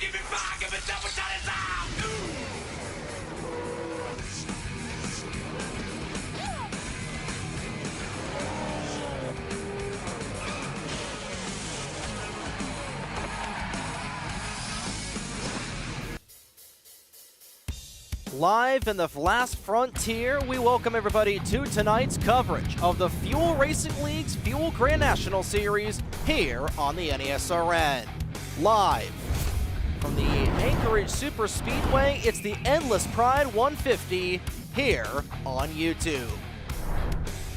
give me five, give me double shot it down. Live in the last frontier, we welcome everybody to tonight's coverage of the Fuel Racing League's Fuel Grand National Series here on the NESRN. Live from the Anchorage Super Speedway, it's the Endless Pride 150 here on YouTube.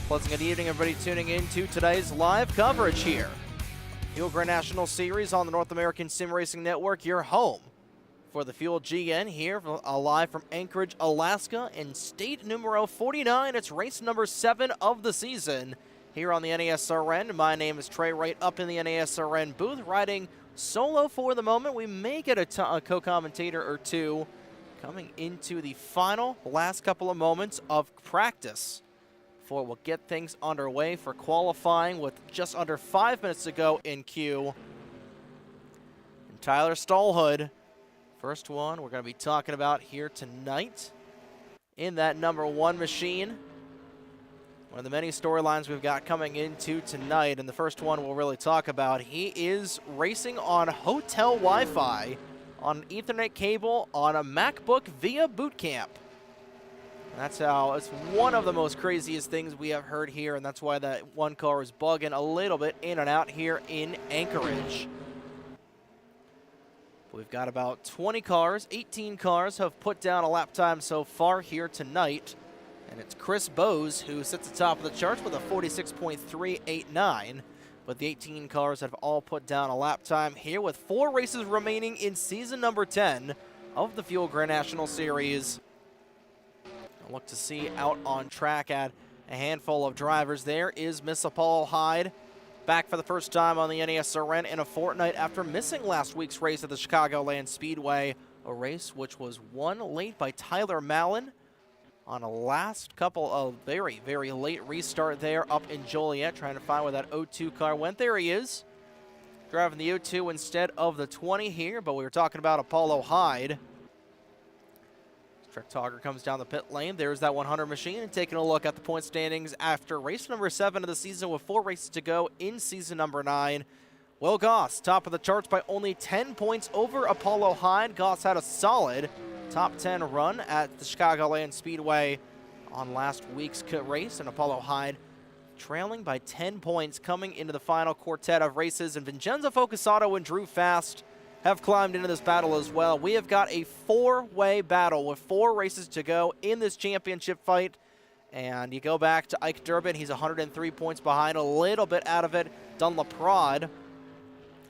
Pleasant good evening, everybody tuning in to today's live coverage here. Fuel Grand National Series on the North American Sim Racing Network, your home for the Fuel GN here, live from Anchorage, Alaska, in state numero 49. It's race number 7 of the season here on the NESRN. My name is Trey, right up in the NESRN booth, riding solo for the moment. We may get a co-commentator or two coming into the final last couple of moments of practice before we'll get things underway for qualifying with just under 5 minutes to go in queue. And Tyler Stallhood, first one we're going to be talking about here tonight in that number 1 machine. One of the many storylines we've got coming into tonight, and the first one we'll really talk about, he is racing on hotel Wi-Fi, on an Ethernet cable, on a MacBook via boot camp. That's how, it's one of the most craziest things we have heard here, and that's why that one car is bugging a little bit in and out here in Anchorage. We've got about 20 cars, 18 cars have put down a lap time so far here tonight. And it's Chris Bowes who sits atop of the charts with a 46.389. But the 18 cars have all put down a lap time here with 4 races remaining in season number 10 of the Fuel Grand National Series. I'll look to see out on track at a handful of drivers. There is Miss Apollo Hyde, back for the first time on the NESRN in a fortnight after missing last week's race at the Chicagoland Speedway, a race which was won late by Tyler Mallon on a last couple of very, very late restart there up in Joliet, trying to find where that 02 car went. There he is, driving the 02 instead of the 20 here, but we were talking about Apollo Hyde. Trek Togger comes down the pit lane. There's that 100 machine, and taking a look at the point standings after race number 7 of the season with 4 races to go in season number 9. Will Goss, top of the charts by only 10 points over Apollo Hyde. Goss had a solid top 10 run at the Chicagoland Speedway on last week's race, and Apollo Hyde trailing by 10 points coming into the final quartet of races. And Vincenzo Focusato and Drew Fast have climbed into this battle as well. We have got a 4-way battle with 4 races to go in this championship fight. And you go back to Ike Durbin, he's 103 points behind, a little bit out of it. Dunlop Prod,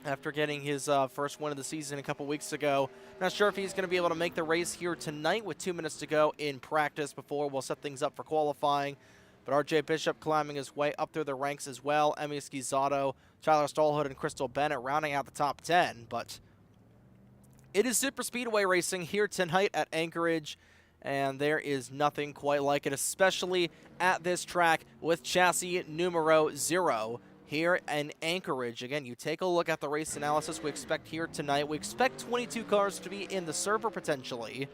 after getting his first win of the season a couple weeks ago. Not sure if he's going to be able to make the race here tonight with 2 minutes to go in practice before we'll set things up for qualifying. But RJ Bishop climbing his way up through the ranks as well. Emmy Schizzato, Tyler Stallhood, and Crystal Bennett rounding out the top 10. But it is super speedway racing here tonight at Anchorage, and there is nothing quite like it, especially at this track with chassis numero 0 here in Anchorage. Again, you take a look at the race analysis we expect here tonight. We expect 22 cars to be in the server potentially.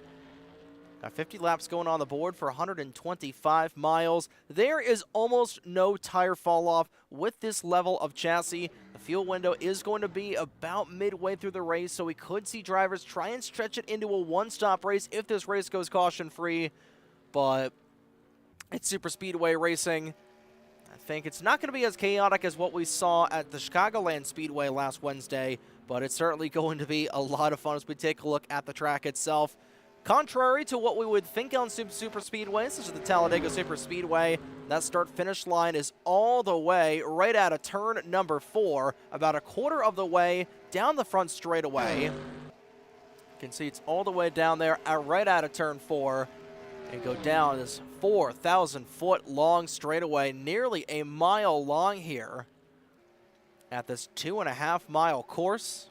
Got 50 laps going on the board for 125 miles. There is almost no tire fall off with this level of chassis. The fuel window is going to be about midway through the race, so we could see drivers try and stretch it into a one-stop race if this race goes caution-free. But it's super speedway racing. I think it's not going to be as chaotic as what we saw at the Chicagoland Speedway last Wednesday, but it's certainly going to be a lot of fun as we take a look at the track itself. Contrary to what we would think on super speedways, such as the Talladega Super Speedway, that start-finish line is all the way right out of turn number 4, about a quarter of the way down the front straightaway. You can see it's all the way down there, right out of turn 4, and go down this 4,000-foot long straightaway, nearly a mile long here at this 2.5-mile course.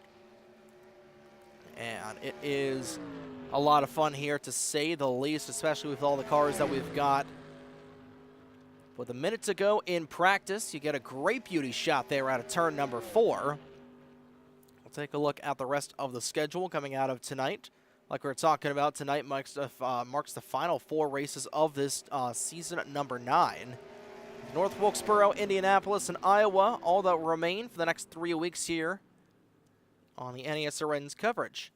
And it is a lot of fun here, to say the least, especially with all the cars that we've got. With a minute to go in practice, you get a great beauty shot there out of turn number 4. take a look at the rest of the schedule coming out of tonight. Like we were talking about, tonight marks the final 4 races of this season number 9. North Wilkesboro, Indianapolis, and Iowa, all that remain for the next 3 weeks here on the NESRN's coverage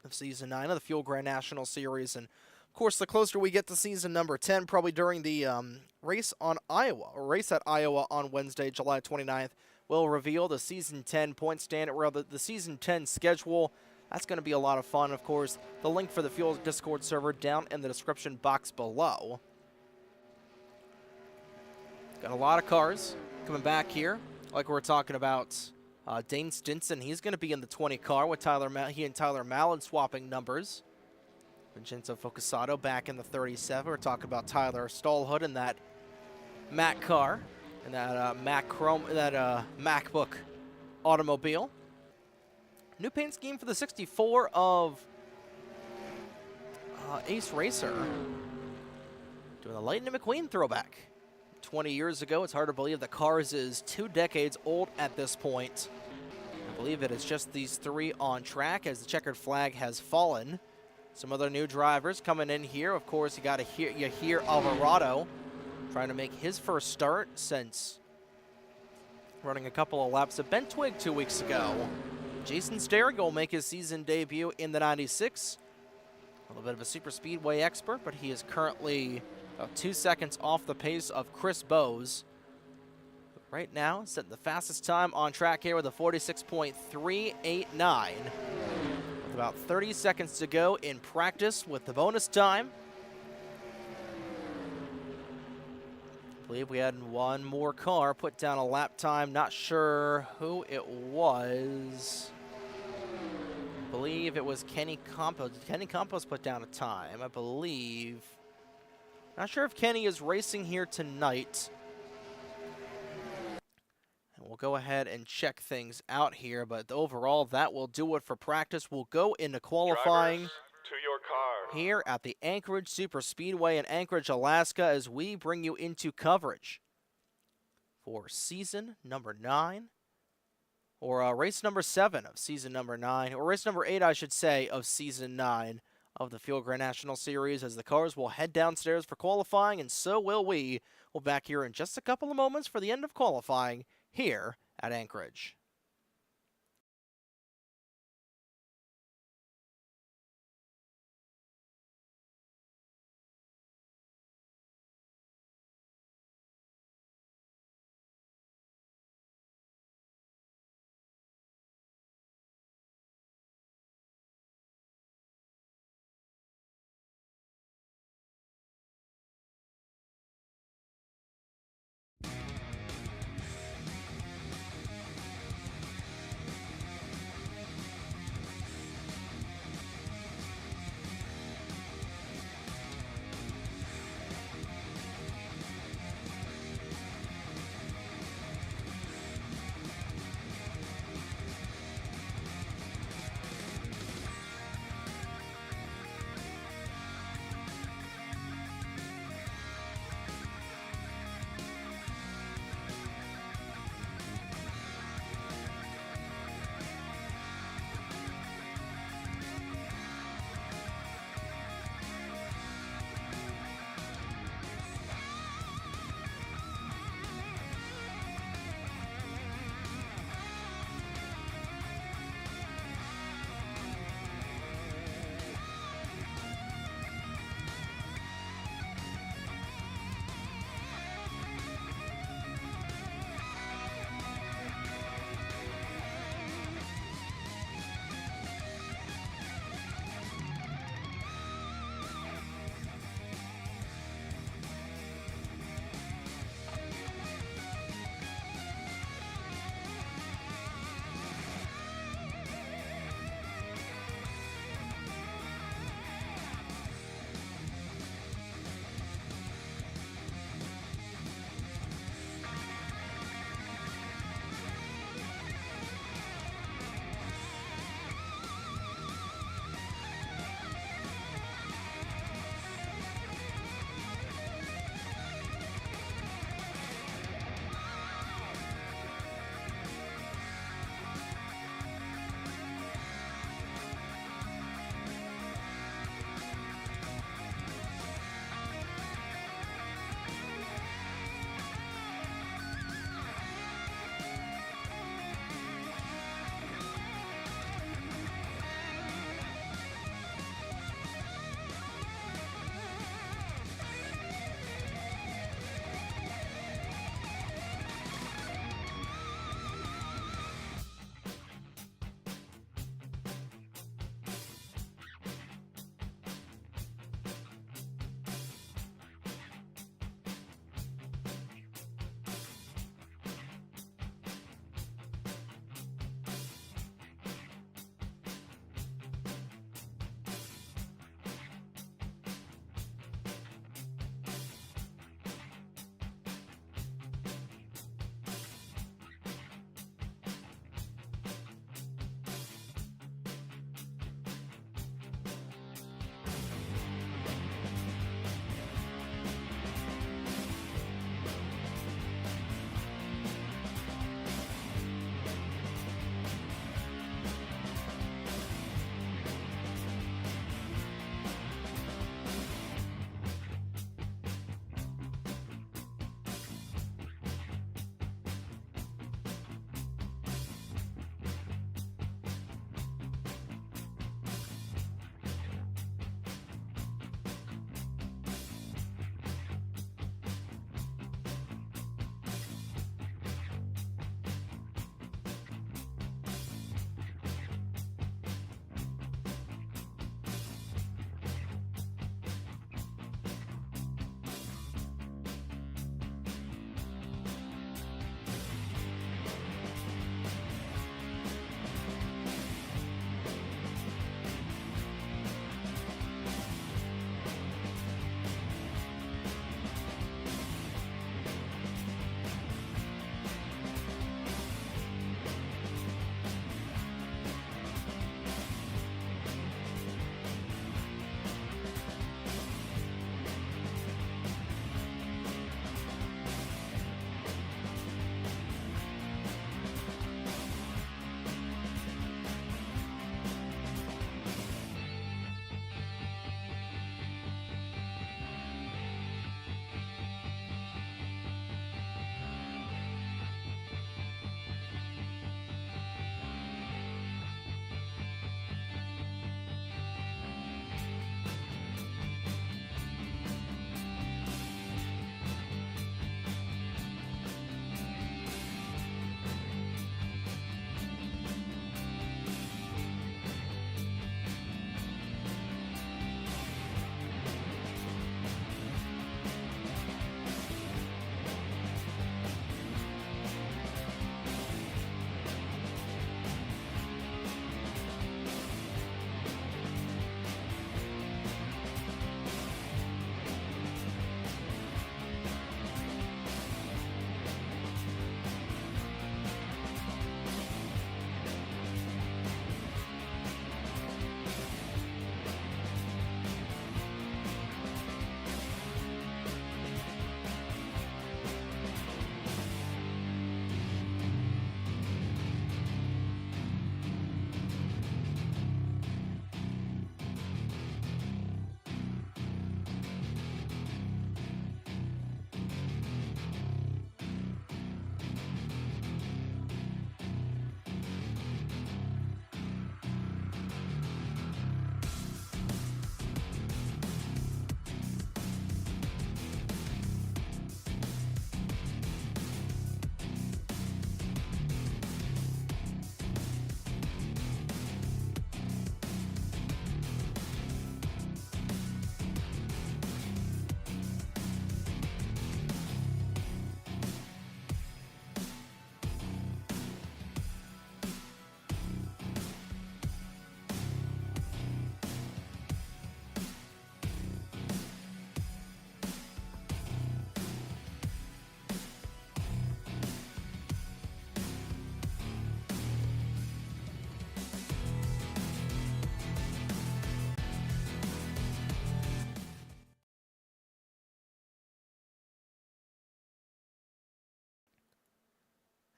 of Season 9 of the Fuel Grand National Series. And, of course, the closer we get to Season number 10, probably during the race at Iowa on Wednesday, July 29th, will reveal the Season 10 point standard, or the Season 10 schedule. That's going to be a lot of fun, of course. The link for the Fuel Discord server down in the description box below. Got a lot of cars coming back here, like we were talking about. Dane Stinson, he's going to be in the 20 car with he and Tyler Mallon swapping numbers. Vincenzo Focusato back in the 37. We're talking about Tyler Stallhood in that Mac car, and that MacBook automobile. New paint scheme for the 64 of Ace Racer. Doing the Lightning McQueen throwback. 20 years ago, it's hard to believe the Cars is 2 decades old at this point. I believe it is just these 3 on track as the checkered flag has fallen. Some other new drivers coming in here. Of course, you hear Alvarado trying to make his first start since running a couple of laps at Bent Twig 2 weeks ago. Jason Sterrigan will make his season debut in the 96. A little bit of a super speedway expert, but he is currently about 2 seconds off the pace of Chris Bowes. Right now, setting the fastest time on track here with a 46.389. With about 30 seconds to go in practice with the bonus time. I believe we had one more car put down a lap time. Not sure who it was. I believe it was Kenny Campos. Kenny Campos put down a time, I believe. Not sure if Kenny is racing here tonight. And we'll go ahead and check things out here, but overall, that will do it for practice. We'll go into qualifying Drivers, to your car. here at the Anchorage Super Speedway in Anchorage, Alaska, as we bring you into coverage for season number 9, or race number 7 of season number 9, or race number 8, I should say, of season 9 of the Fuel Grand National Series, as the cars will head downstairs for qualifying, and so will we. We'll be back here in just a couple of moments for the end of qualifying here at Anchorage.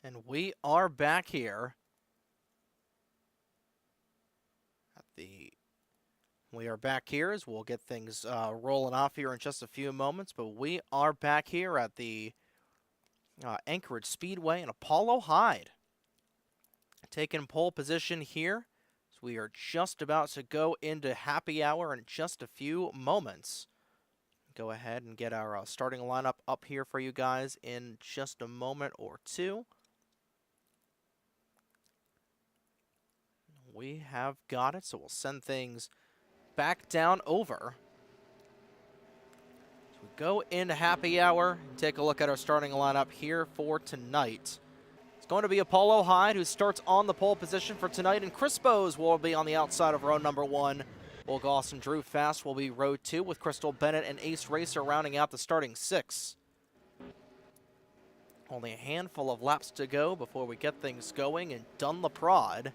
And we are back here at the... We are back here as we'll get things rolling off here in just a few moments, but we are back here at the Anchorage Speedway in Apollo Hyde. Taking pole position here. So we are just about to go into happy hour in just a few moments. Go ahead and get our starting lineup up here for you guys in just a moment or two. We have got it, so we'll send things back down over. So we go into happy hour and take a look at our starting lineup here for tonight. It's going to be Apollo Hyde, who starts on the pole position for tonight, and Chris Bose will be on the outside of row number 1. Will Goss and Drew Fast will be row 2, with Crystal Bennett and Ace Racer rounding out the starting 6. Only a handful of laps to go before we get things going, and Dunleprod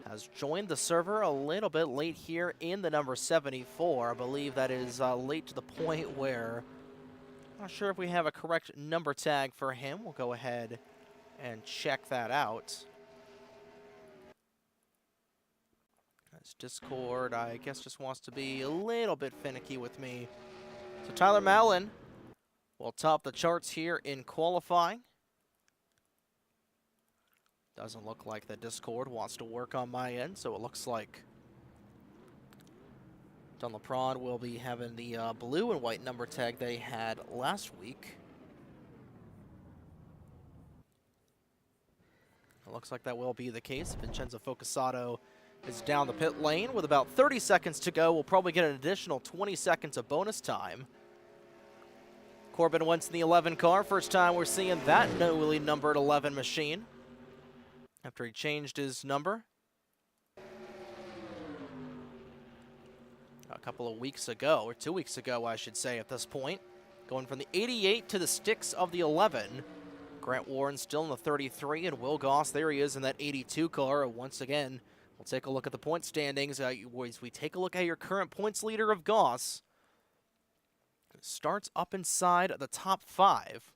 has joined the server a little bit late here in the number 74. I believe that is late to the point where I'm not sure if we have a correct number tag for him. We'll go ahead and check that out. As Discord, I guess, just wants to be a little bit finicky with me. So Tyler Mallon will top the charts here in qualifying. Doesn't look like the Discord wants to work on my end, so it looks like Dunleprod will be having the blue and white number tag they had last week. It looks like that will be the case. Vincenzo Focusato is down the pit lane with about 30 seconds to go. We'll probably get an additional 20 seconds of bonus time. Corbin Wentz in the 11 car. First time we're seeing that newly numbered 11 machine after he changed his number a couple of weeks ago, or 2 weeks ago, I should say, at this point. Going from the 88 to the sticks of the 11. Grant Warren still in the 33, and Will Goss, there he is in that 82 car. Once again, we'll take a look at the point standings. As we take a look at your current points leader of Goss, starts up inside the top 5.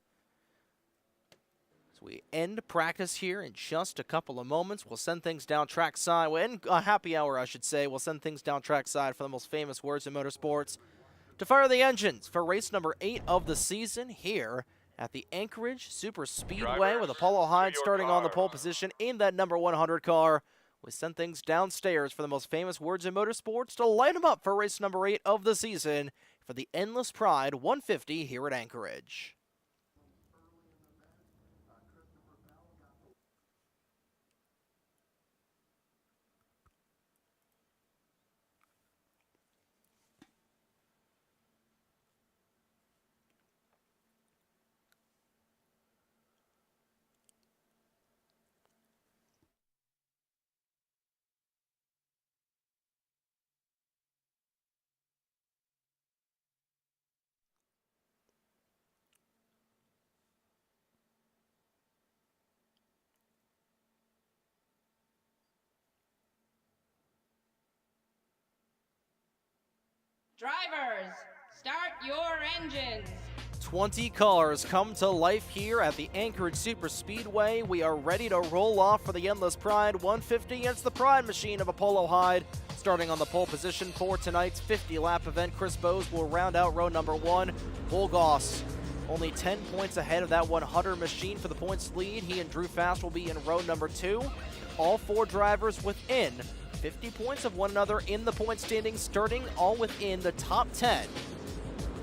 So we end practice here in just a couple of moments. We'll send things down trackside. We'll end happy hour, I should say. We'll send things down trackside for the most famous words in motorsports to fire the engines for race number 8 of the season here at the Anchorage Super Speedway, with Apollo Hyde starting on the pole position in that number 100 car. We send things downstairs for the most famous words in motorsports to light them up for race number 8 of the season for the Endless Pride 150 here at Anchorage. Drivers, start your engines. 20 cars come to life here at the Anchorage Super Speedway. We are ready to roll off for the Endless Pride 150. It's the Pride machine of Apollo Hyde. Starting on the pole position for tonight's 50-lap event, Chris Bose will round out row number 1. Will Goss only 10 points ahead of that 100 machine for the points lead. He and Drew Fast will be in row number 2. All 4 drivers within 50 points of one another in the point standings, starting all within the top 10.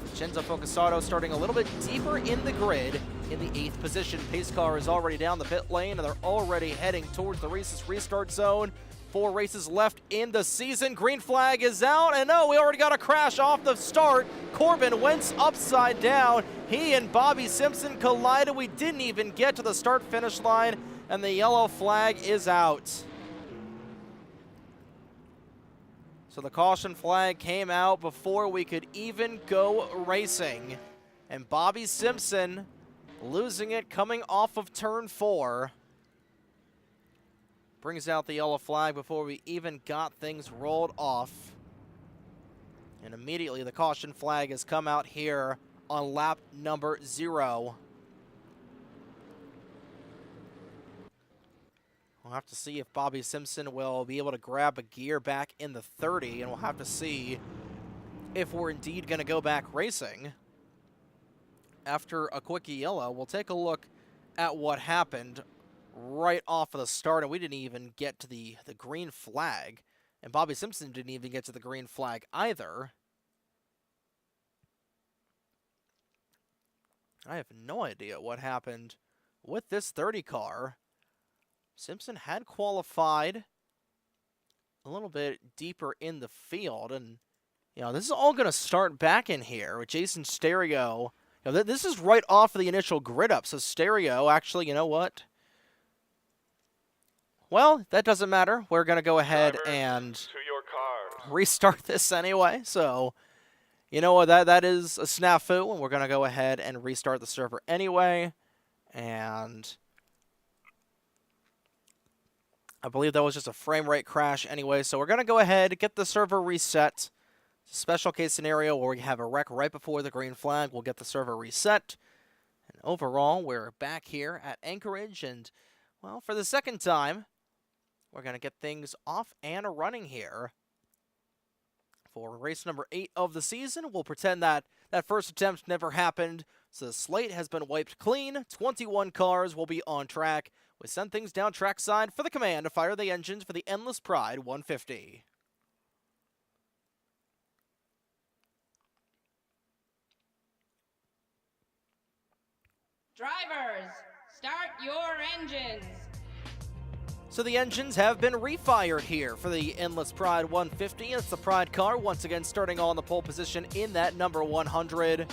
Vincenzo Focusato starting a little bit deeper in the grid in the 8th position. Pace car is already down the pit lane, and they're already heading towards the race's restart zone. 4 races left in the season. Green flag is out, and no, we already got a crash off the start. Corbin Wentz upside down. He and Bobby Simpson collided. We didn't even get to the start-finish line, and the yellow flag is out. So the caution flag came out before we could even go racing. And Bobby Simpson losing it coming off of turn 4. Brings out the yellow flag before we even got things rolled off. And immediately the caution flag has come out here on lap number 0. We'll have to see if Bobby Simpson will be able to grab a gear back in the 30, and we'll have to see if we're indeed going to go back racing. After a quick yellow, we'll take a look at what happened right off of the start, and we didn't even get to the green flag, and Bobby Simpson didn't even get to the green flag either. I have no idea what happened with this 30 car. Simpson had qualified a little bit deeper in the field, and this is all going to start back in here with Jason Stereo. This is right off of the initial grid up, so Stereo actually, you know what? Well, that doesn't matter. We're going to go ahead and restart this anyway, so you know what? That is a snafu, and we're going to go ahead and restart the server anyway, and I believe that was just a frame rate crash anyway, so we're going to go ahead and get the server reset. It's a special case scenario where we have a wreck right before the green flag. We'll get the server reset. And overall, we're back here at Anchorage, and, well, for the second time, we're going to get things off and running here. For race number 8 of the season, we'll pretend that that first attempt never happened, so the slate has been wiped clean. 21 cars will be on track. We send things down trackside for the command to fire the engines for the Endless Pride 150. Drivers, start your engines. So the engines have been refired here for the Endless Pride 150. It's the Pride car once again starting on the pole position in that number 100.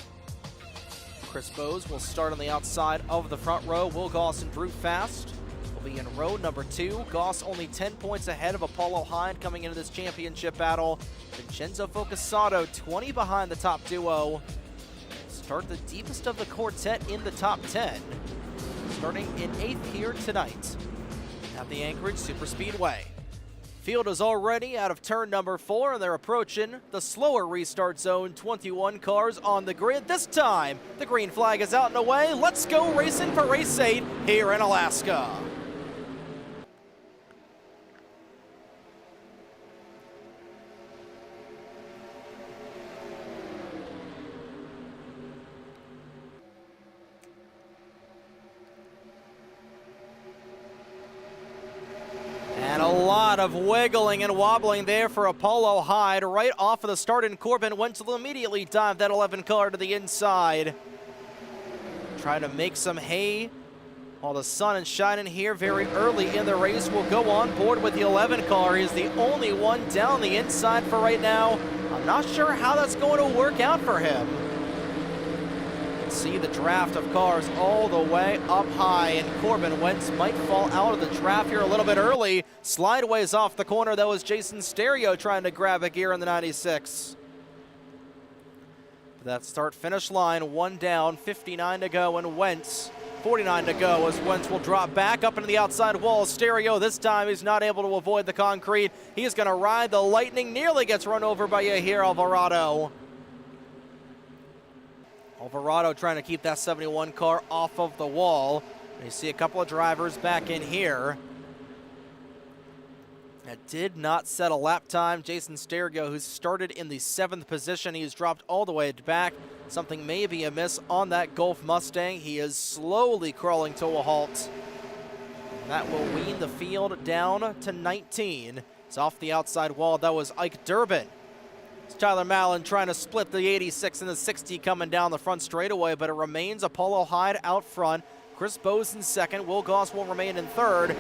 Chris Bowes will start on the outside of the front row. Will Goss and Brute Fast will be in row number 2. Goss only 10 points ahead of Apollo Hyde coming into this championship battle. Vincenzo Focusato 20 behind the top duo. Start the deepest of the quartet in the top 10. Starting in 8th here tonight at the Anchorage Superspeedway. Field is already out of turn number 4, and they're approaching the slower restart zone. 21 cars on the grid. This time, the green flag is out and away. Let's go racing for race 8 here in Alaska. And a lot of wiggling and wobbling there for Apollo Hyde. Right off of the start, and Corbin went to immediately dive that 11 car to the inside. Trying to make some hay while the sun is shining here very early in the race. Will go on board with the 11 car. He's the only one down the inside for right now. I'm not sure how that's going to work out for him. See the draft of cars all the way up high, and Corbin Wentz might fall out of the draft here a little bit early. Slideways off the corner. That was Jason Stereo trying to grab a gear in the 96. That start-finish line, 1 down, 59 to go, and Wentz, 49 to go, as Wentz will drop back up into the outside wall. Stereo this time is not able to avoid the concrete. He is going to ride the lightning, nearly gets run over by Yahir Alvarado. Alvarado trying to keep that 71 car off of the wall. And you see a couple of drivers back in here. That did not set a lap time. Jason Stereo, who started in the 7th position, he's dropped all the way back. Something may be amiss on that Golf Mustang. He is slowly crawling to a halt. And that will wean the field down to 19. It's off the outside wall. That was Ike Durbin. It's Tyler Mallon trying to split the 86 and the 60 coming down the front straightaway, but it remains Apollo Hyde out front. Chris Bowes in 2nd. Will Goss will remain in 3rd.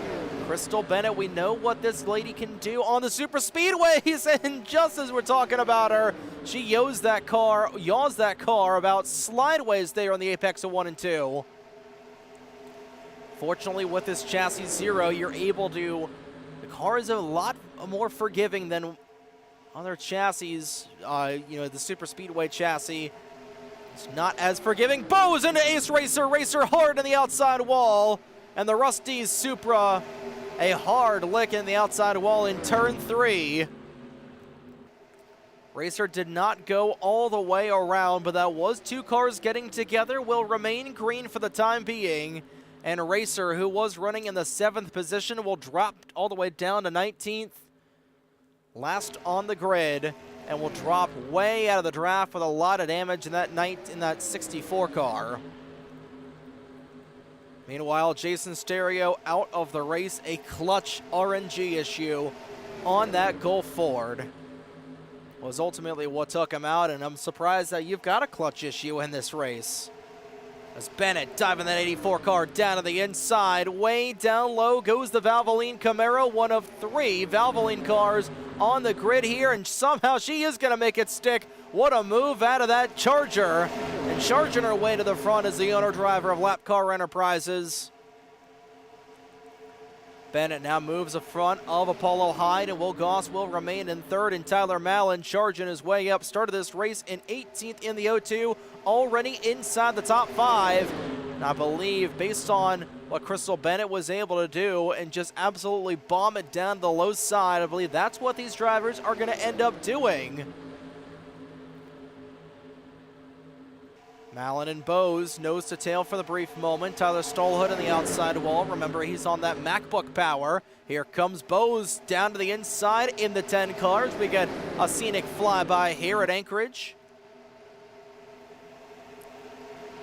Crystal Bennett, we know what this lady can do on the super speedways, and just as we're talking about her, she yaws that car about slideways there on the apex of 1 and 2. Fortunately, with this chassis 0, you're able to, the car is a lot more forgiving than other chassis. The super speedway chassis is not as forgiving. Bowes into Ace Racer hard in the outside wall, and the Rusty's Supra a hard lick in the outside wall in turn 3. Racer did not go all the way around, but that was 2 cars getting together. Will remain green for the time being, And Racer, who was running in the 7th position, will drop all the way down to 19th. Last on the grid, and will drop way out of the draft with a lot of damage in that 64 car. Meanwhile, Jason Stereo out of the race, a clutch RNG issue on that Gulf Ford was ultimately what took him out, and I'm surprised that you've got a clutch issue in this race. As Bennett diving that 84 car down to the inside, way down low goes the Valvoline Camaro, one of 3 Valvoline cars on the grid here, and somehow she is going to make it stick. What a move out of that Charger, and charging her way to the front is the owner-driver of Lap Car Enterprises. Bennett now moves the front of Apollo Hyde, and Will Goss will remain in 3rd, and Tyler Mallon charging his way up. Started this race in 18th in the O2, already inside the top 5. And I believe, based on what Crystal Bennett was able to do and just absolutely bomb it down the low side, I believe that's what these drivers are going to end up doing. Mallon and Bose nose to tail for the brief moment. Tyler Stallhood on the outside wall. Remember, he's on that MacBook power. Here comes Bose down to the inside in the 10 cars. We get a scenic flyby here at Anchorage.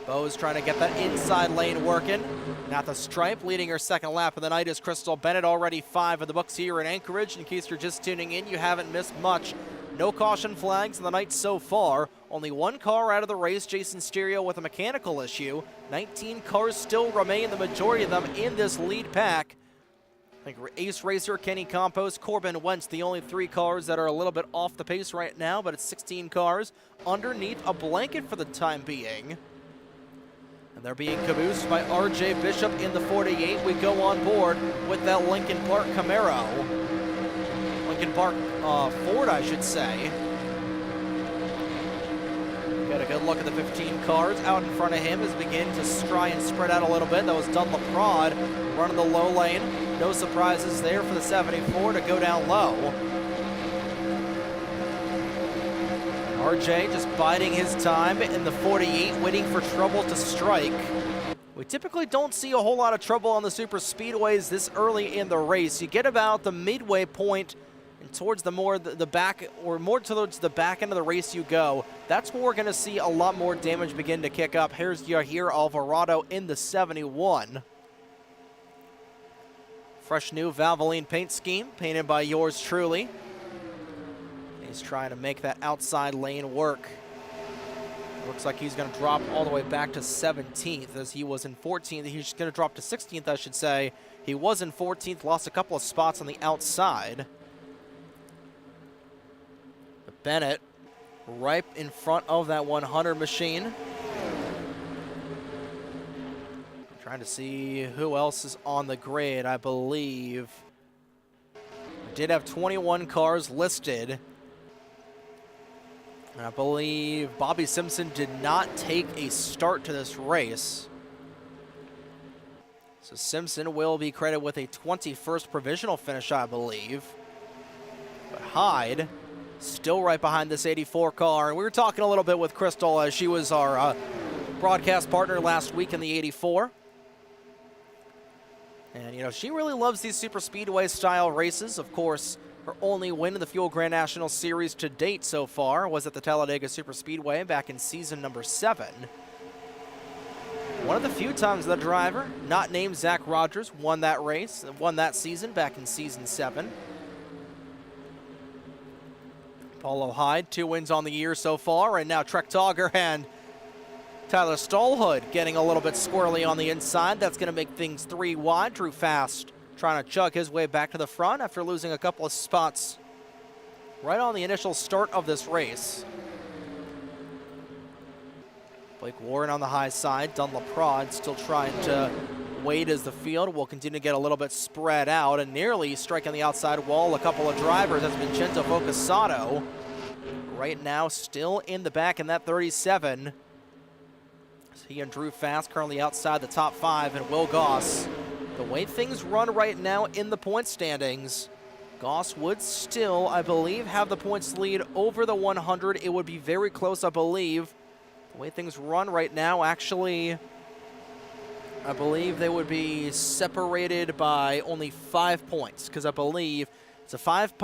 Bose trying to get that inside lane working. At the stripe, leading her 2nd lap of the night is Crystal Bennett, already 5 of the books here in Anchorage. In case you're just tuning in, you haven't missed much. No caution flags in the night so far. Only 1 car out of the race, Jason Stereo with a mechanical issue. 19 cars still remain, the majority of them in this lead pack. I think Ace Racer, Kenny Compost, Corbin Wentz, the only 3 cars that are a little bit off the pace right now, but it's 16 cars underneath a blanket for the time being. And they're being caboosed by RJ Bishop in the 48. We go on board with that Lincoln Park Camaro. Lincoln Park Ford, I should say. Got a good look at the 15 cars out in front of him as begin to try and spread out a little bit. That was Dunlop Prod running the low lane. No surprises there for the 74 to go down low. RJ just biding his time in the 48, waiting for trouble to strike. We typically don't see a whole lot of trouble on the super speedways this early in the race. You get about the midway point and towards the back, or more towards the back end of the race you go. That's where we're going to see a lot more damage begin to kick up. Here's Yahir Alvarado in the 71. Fresh new Valvoline paint scheme, painted by yours truly. He's trying to make that outside lane work. Looks like he's going to drop all the way back to 17th as he was in 14th. He's going to drop to 16th, I should say. He was in 14th, lost a couple of spots on the outside. But Bennett right in front of that 100 machine. Trying to see who else is on the grid. I believe we did have 21 cars listed. And I believe Bobby Simpson did not take a start to this race. So Simpson will be credited with a 21st provisional finish, I believe. But Hyde still right behind this 84 car. And we were talking a little bit with Crystal as she was our broadcast partner last week in the 84. And, you know, she really loves these super speedway style races. Of course, her only win in the Fuel Grand National Series to date so far was at the Talladega Super Speedway back in season number 7. One of the few times the driver, not named Zach Rogers, won that race, won that season back in season 7. Paulo Hyde, 2 wins on the year so far, and now Trek Togger and Tyler Stallhood getting a little bit squirrely on the inside. That's going to make things 3 wide. Drew Fast trying to chug his way back to the front after losing a couple of spots right on the initial start of this race. Blake Warren on the high side. Dunlop Prod still trying to wait as the field will continue to get a little bit spread out, and nearly striking the outside wall a couple of drivers. That's Vincenzo Focasato. Right now still in the back in that 37. So he and Drew Fast currently outside the top 5, and Will Goss. The way things run right now in the point standings, Goss would still, I believe, have the points lead over the 100. It would be very close, I believe. The way things run right now, actually, I believe they would be separated by only 5 points, because I believe it's a five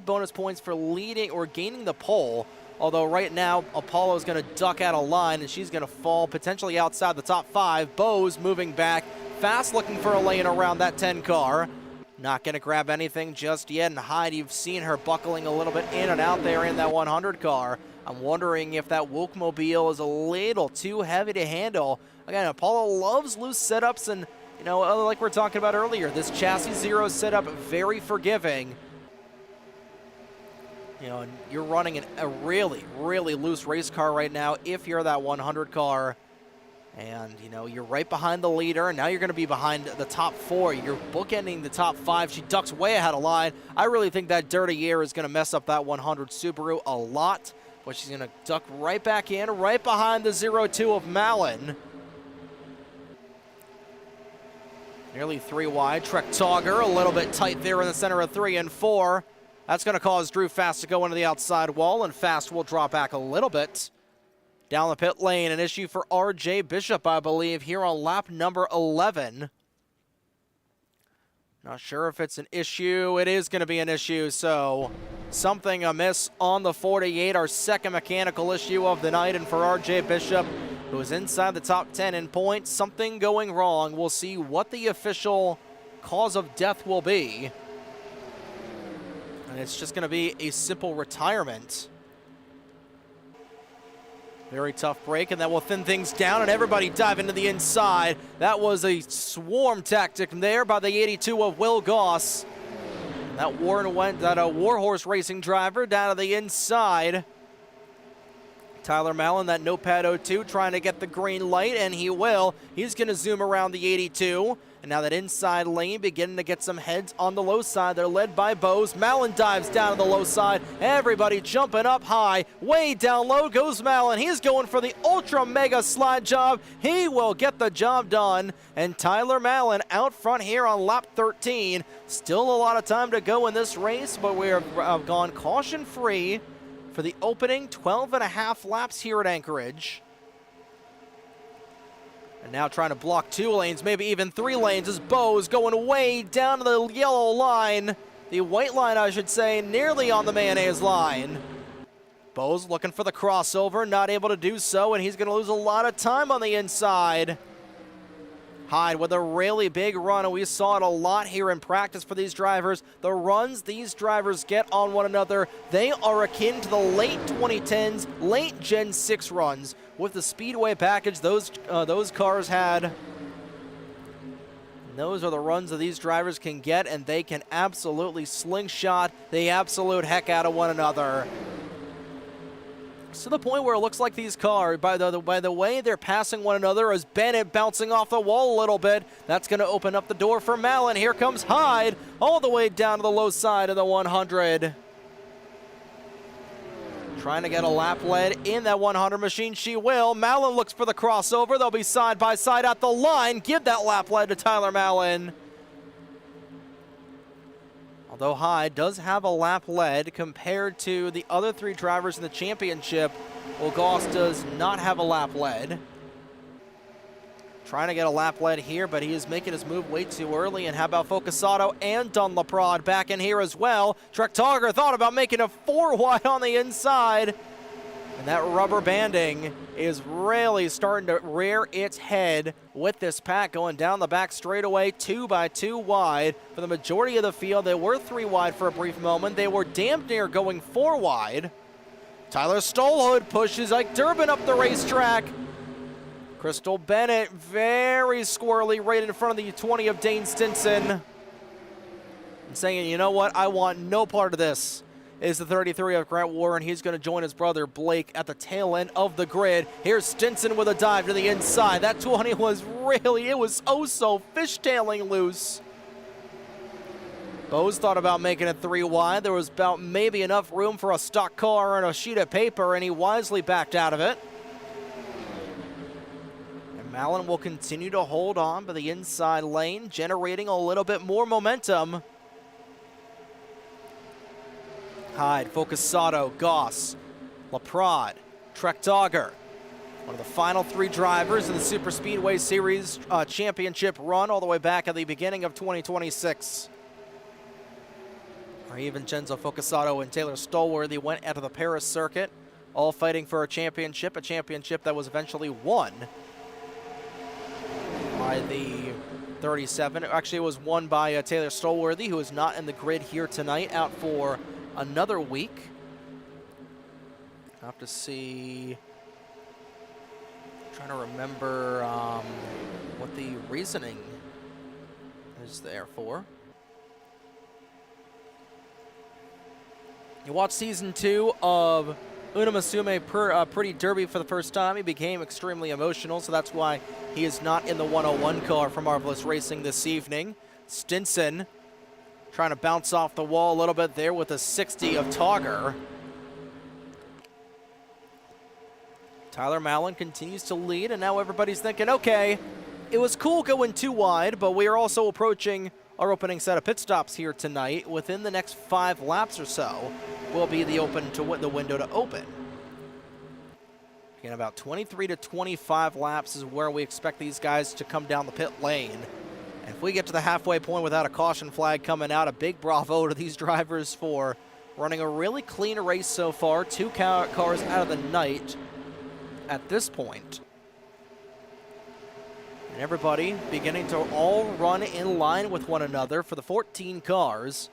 bonus points for leading or gaining the pole. Although right now, Apollo's going to duck out of line, and she's going to fall potentially outside the top 5. Bose moving back, fast looking for a lane around that 10 car. Not going to grab anything just yet, and Hyde, you've seen her buckling a little bit in and out there in that 100 car. I'm wondering if that Wilkmobile is a little too heavy to handle. Again, Apollo loves loose setups, and, you know, like we're talking about earlier, this chassis zero setup, very forgiving. You know, and you're running a really, really loose race car right now if you're that 100 car. And, you know, you're right behind the leader, and now you're going to be behind the top 4. You're bookending the top 5. She ducks way ahead of line. I really think that dirty air is going to mess up that 100 Subaru a lot, but she's going to duck right back in, right behind the 0-2 of Malin. Nearly 3 wide. Trek Togger a little bit tight there in the center of 3 and 4. That's going to cause Drew Fast to go into the outside wall, and Fast will drop back a little bit. Down the pit lane, an issue for RJ Bishop, I believe, here on lap number 11. Not sure if it's an issue. It is going to be an issue, so something amiss on the 48, our second mechanical issue of the night, and for RJ Bishop, who is inside the top 10 in points, something going wrong. We'll see what the official cause of death will be. And it's just going to be a simple retirement. Very tough break, and that will thin things down, and everybody dive into the inside. That was a swarm tactic there by the 82 of Will Goss. And that Warhorse Racing driver down to the inside. Tyler Mallon, that Notepad 02, trying to get the green light, and he will. He's going to zoom around the 82. And now that inside lane beginning to get some heads on the low side. They're led by Bose. Mallon dives down to the low side. Everybody jumping up high. Way down low goes Mallon. He's going for the ultra mega slide job. He will get the job done. And Tyler Mallon out front here on lap 13. Still a lot of time to go in this race, but we have gone caution free for the opening 12.5 laps here at Anchorage. And now trying to block 2 lanes, maybe even 3 lanes, as Bose going way down to the yellow line. The white line, I should say, nearly on the mayonnaise line. Bose looking for the crossover, not able to do so, and he's going to lose a lot of time on the inside. Hyde with a really big run, and we saw it a lot here in practice for these drivers. The runs these drivers get on one another, they are akin to the late 2010s, late Gen 6 runs. With the Speedway package those cars had, those are the runs that these drivers can get, and they can absolutely slingshot the absolute heck out of one another. To the point where it looks like these cars, by the way they're passing one another, as Bennett bouncing off the wall a little bit, that's going to open up the door for Mallon. Here comes Hyde, all the way down to the low side of the 100. Trying to get a lap lead in that 100 machine, she will. Mallon looks for the crossover. They'll be side by side at the line. Give that lap lead to Tyler Mallon. Although Hyde does have a lap lead compared to the other 3 drivers in the championship, well, Goss does not have a lap lead. Trying to get a lap lead here, but he is making his move way too early. And how about Focusato and Dunlaprod back in here as well? Trek Togger thought about making a 4 wide on the inside. And that rubber banding is really starting to rear its head with this pack going down the back straightaway, 2 by 2 wide. For the majority of the field, they were 3 wide for a brief moment. They were damn near going 4 wide. Tyler Stolhood pushes Ike Durbin up the racetrack. Crystal Bennett very squirrely right in front of the 20 of Dane Stinson. And saying, you know what, I want no part of this. Is the 33 of Grant Warren. He's going to join his brother Blake at the tail end of the grid. Here's Stinson with a dive to the inside. That 20 was really, it was oh so fishtailing loose. Bose thought about making it 3 wide. There was about maybe enough room for a stock car and a sheet of paper, and he wisely backed out of it. And Mallon will continue to hold on by the inside lane, generating a little bit more momentum. Hyde, Focusato, Goss, Laprade, Trek Dogger. One of the final 3 drivers in the Super Speedway Series championship run all the way back at the beginning of 2026. Vincenzo Focasato and Taylor Stolworthy went out of the Paris circuit, all fighting for a championship that was eventually won by the 37. Actually, it was won by Taylor Stolworthy, who is not in the grid here tonight, out for another week. I'll have to see. I'm trying to remember what the reasoning is there for. You watch season 2 of Una Musume Pretty Derby for the first time. He became extremely emotional, so that's why he is not in the 101 car for Marvelous Racing this evening. Stinson trying to bounce off the wall a little bit there with a 60 of Togger. Tyler Mallon continues to lead, and now everybody's thinking, okay, it was cool going 2 wide, but we are also approaching our opening set of pit stops here tonight. Within the next 5 laps or so will be the window to open. In about 23 to 25 laps is where we expect these guys to come down the pit lane. And if we get to the halfway point without a caution flag coming out, a big bravo to these drivers for running a really clean race so far. 2 cars out of the night at this point. And everybody beginning to all run in line with one another for the 14 cars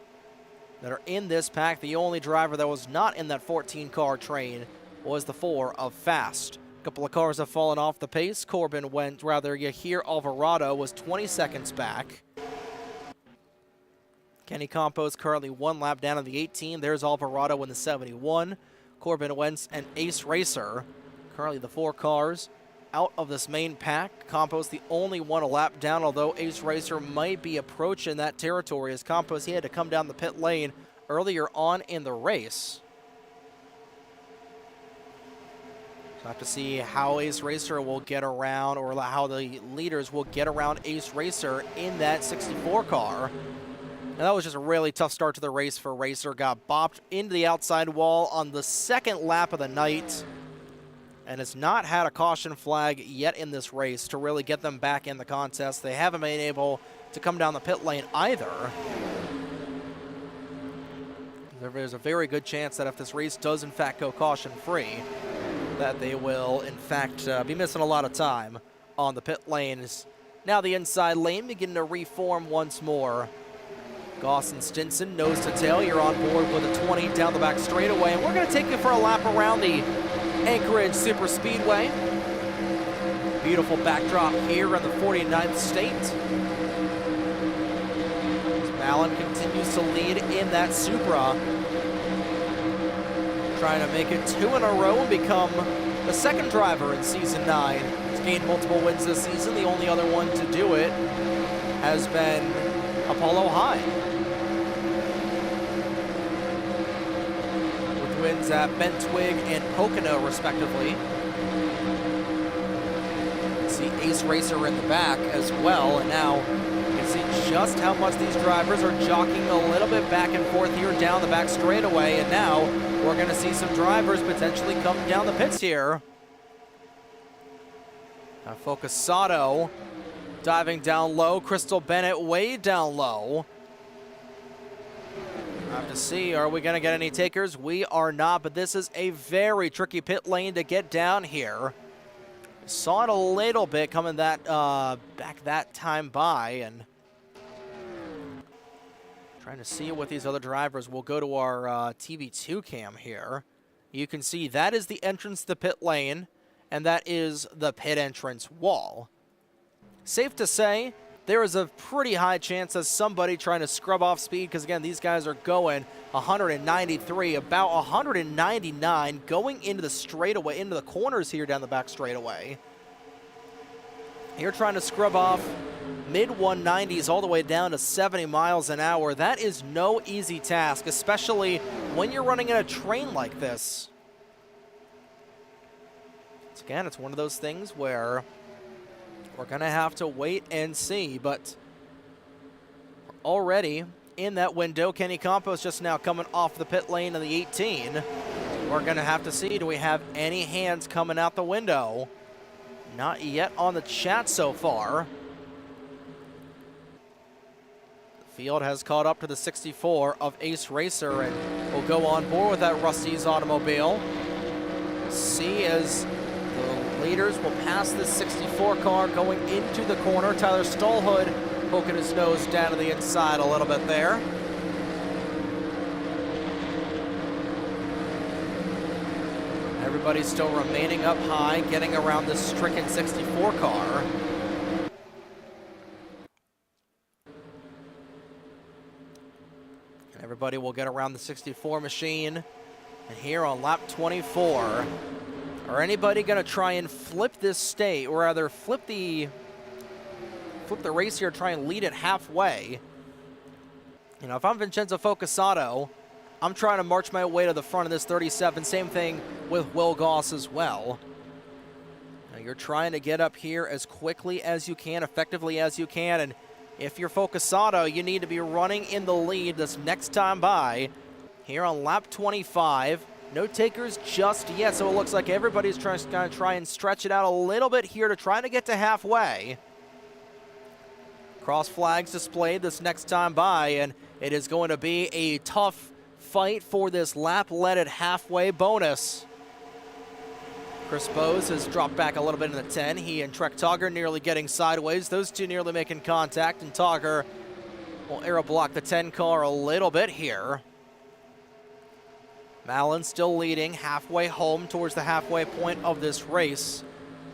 that are in this pack. The only driver that was not in that 14-car train was the 4 of Fast. A couple of cars have fallen off the pace. Yahir Alvarado was 20 seconds back. Kenny Campos currently 1 lap down in the 18. There's Alvarado in the 71. Corbin Wentz and Ace Racer, currently the 4 cars out of this main pack. Campos the only one a lap down, although Ace Racer might be approaching that territory as Campos, he had to come down the pit lane earlier on in the race. So I have to see how Ace Racer will get around, or how the leaders will get around Ace Racer in that 64 car. And that was just a really tough start to the race for Racer. Got bopped into the outside wall on the 2nd lap of the night, and has not had a caution flag yet in this race to really get them back in the contest. They haven't been able to come down the pit lane either. There's a very good chance that if this race does in fact go caution-free, that they will in fact be missing a lot of time on the pit lanes. Now the inside lane beginning to reform once more. Goss and Stinson, nose to tail. You're on board with a 20 down the back straightaway, and we're going to take you for a lap around the Anchorage Super Speedway. Beautiful backdrop here in the 49th state. Mallon continues to lead in that Supra, trying to make it 2 in a row and become the 2nd driver in Season 9. He's gained multiple wins this season. The only other one to do it has been Apollo High, wins at Bentwig and Pocono, respectively. You can see Ace Racer in the back as well, and now you can see just how much these drivers are jockeying a little bit back and forth here down the back straightaway, and now we're going to see some drivers potentially come down the pits here. Now Focasato diving down low, Crystal Bennett way down low. I have to see, are we going to get any takers? We are not, but this is a very tricky pit lane to get down here. Saw it a little bit coming back that time by, and trying to see what these other drivers. We'll go to our TV2 cam here. You can see that is the entrance to the pit lane, and that is the pit entrance wall. Safe to say, there is a pretty high chance of somebody trying to scrub off speed, because again, these guys are going 193, about 199, going into the straightaway, into the corners here down the back straightaway. You're trying to scrub off mid-190s all the way down to 70 miles an hour. That is no easy task, especially when you're running in a train like this. So again, it's one of those things where we're going to have to wait and see, but already in that window, Kenny Campos just now coming off the pit lane of the 18. We're going to have to see, do we have any hands coming out the window Not yet on the chat so far. The field has caught up to the 64 of Ace Racer and will go on board with that Rusty's automobile. See as the leaders will pass this 64 car going into the corner. Tyler Stallhood poking his nose down to the inside a little bit there. Everybody's still remaining up high, getting around this stricken 64 car. And everybody will get around the 64 machine. And here on lap 24, are anybody going to try and flip this state, or rather flip the race here, try and lead it halfway? You know, if I'm Vincenzo Focasato, I'm trying to march my way to the front of this 37. Same thing with Will Goss as well. Now you're trying to get up here as quickly as you can, effectively as you can, and if you're Focasato, you need to be running in the lead this next time by. Here on lap 25, no takers just yet, so it looks like everybody's trying to try and stretch it out a little bit here to try to get to halfway. Cross flags displayed this next time by, and it is going to be a tough fight for this lap-leaded halfway bonus. Chris Bose has dropped back a little bit in the 10. He and Trek Togger nearly getting sideways. Those two nearly making contact, and Togger will aero block the 10 car a little bit here. Mallon still leading halfway home towards the halfway point of this race.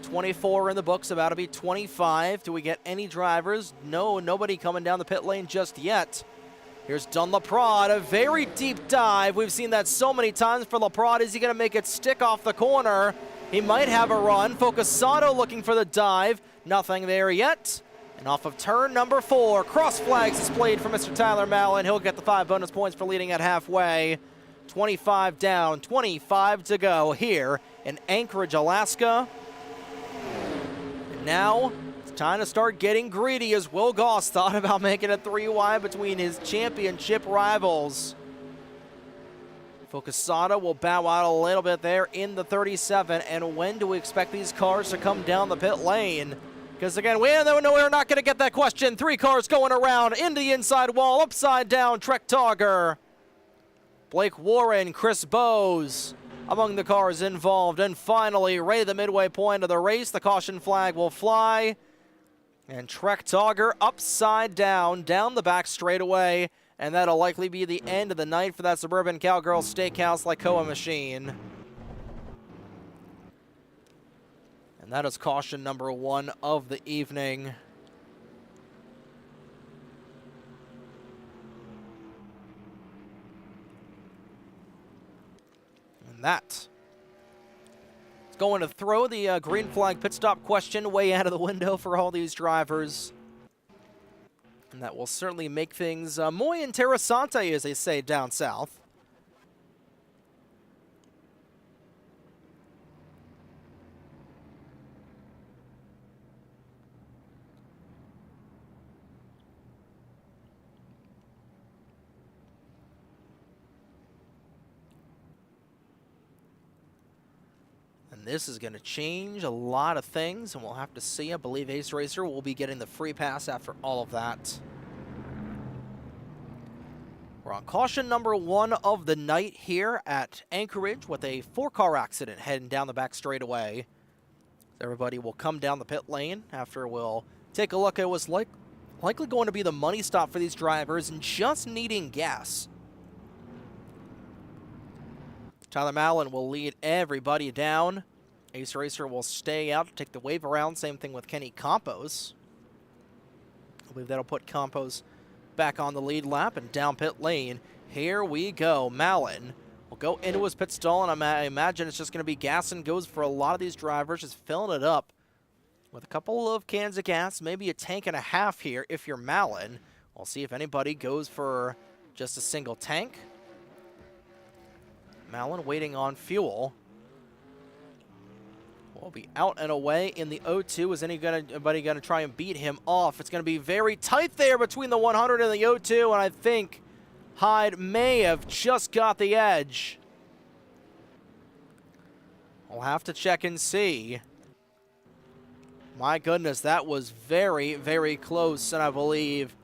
24 in the books, about to be 25. Do we get any drivers? No, nobody coming down the pit lane just yet. Here's Dunn Laprade, a very deep dive. We've seen that so many times for Laprade. Is he going to make it stick off the corner? He might have a run. Focasato looking for the dive. Nothing there yet. And off of turn number 4, cross flags displayed for Mr. Tyler Mallon. He'll get the 5 bonus points for leading at halfway. 25 down, 25 to go here in Anchorage, Alaska. And now time to start getting greedy as Will Goss thought about making it 3 wide between his championship rivals. Focasato will bow out a little bit there in the 37. And when do we expect these cars to come down the pit lane? Because again, we're not going to get that question. 3 cars going around into the inside wall, upside down, Trek Togger. Blake Warren, Chris Bose among the cars involved. And finally, right at the midway point of the race, the caution flag will fly. And Trek Togger upside down the back straightaway, and that'll likely be the end of the night for that Suburban Cowgirl Steakhouse Lycoa machine. And that is caution number 1 of the evening. And that going to throw the green flag pit stop question way out of the window for all these drivers. And that will certainly make things muy interesante, as they say down south. This is going to change a lot of things, and we'll have to see. I believe Ace Racer will be getting the free pass after all of that. We're on caution number 1 of the night here at Anchorage with a 4-car accident heading down the back straightaway. Everybody will come down the pit lane after we'll take a look at what's likely going to be the money stop for these drivers and just needing gas. Tyler Mallon will lead everybody down. Ace Racer will stay out to take the wave around. Same thing with Kenny Campos. I believe that'll put Campos back on the lead lap and down pit lane. Here we go. Mallon will go into his pit stall, and I imagine it's just going to be gas and goes for a lot of these drivers, just filling it up with a couple of cans of gas, maybe a tank and a half here if you're Mallon. We'll see if anybody goes for just a single tank. Mallon waiting on fuel. Will be out and away in the 0-2. Is anybody going to try and beat him off? It's going to be very tight there between the 100 and the 0-2, and I think Hyde may have just got the edge. We'll have to check and see. My goodness, that was very, very close, and I believe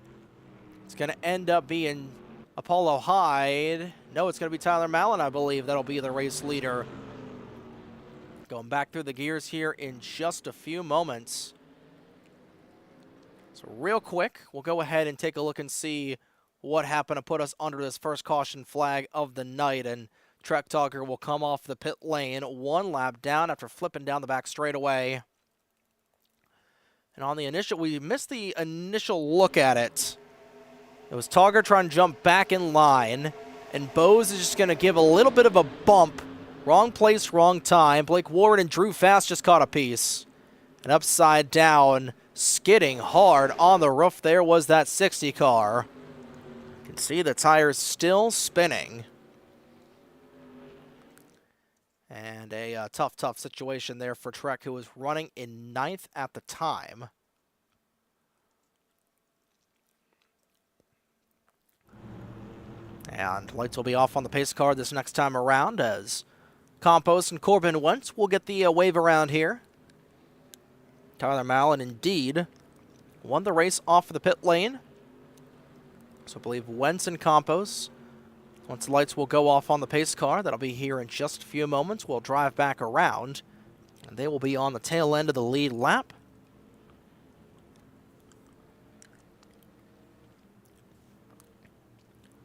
it's going to end up being Apollo Hyde. No, it's going to be Tyler Mallon, I believe. That'll be the race leader. Going back through the gears here in just a few moments. So real quick, we'll go ahead and take a look and see what happened to put us under this first caution flag of the night. And Trek Talker will come off the pit lane, 1 lap down after flipping down the back straightaway. And on the initial, we missed the initial look at it. It was Togger trying to jump back in line, and Bose is just going to give a little bit of a bump. Wrong place, wrong time. Blake Ward and Drew Fast just caught a piece. And upside down, skidding hard on the roof there was that 60 car. You can see the tires still spinning. And a tough situation there for Trek, who was running in 9th at the time. And lights will be off on the pace car this next time around as Campos and Corbin Wentz will get the wave around here. Tyler Mallon indeed won the race off of the pit lane. So I believe Wentz and Campos, once the lights will go off on the pace car, that'll be here in just a few moments. We'll drive back around, and they will be on the tail end of the lead lap.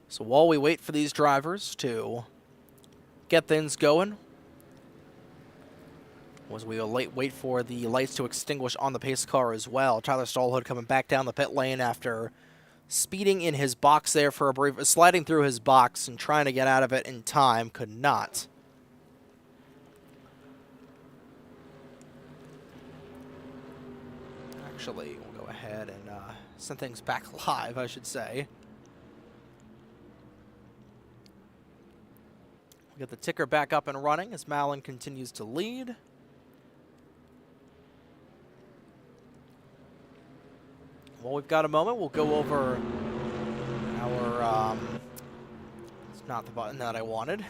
So while we wait for these drivers to get things going, as we will wait for the lights to extinguish on the pace car as well. Tyler Stallhood coming back down the pit lane after speeding in his box there for a brief, sliding through his box and trying to get out of it in time, could not. Actually, we'll go ahead and send things back live, I should say. We'll get the ticker back up and running as Mallon continues to lead. Well, we've got a moment. We'll go over our, it's not the button that I wanted.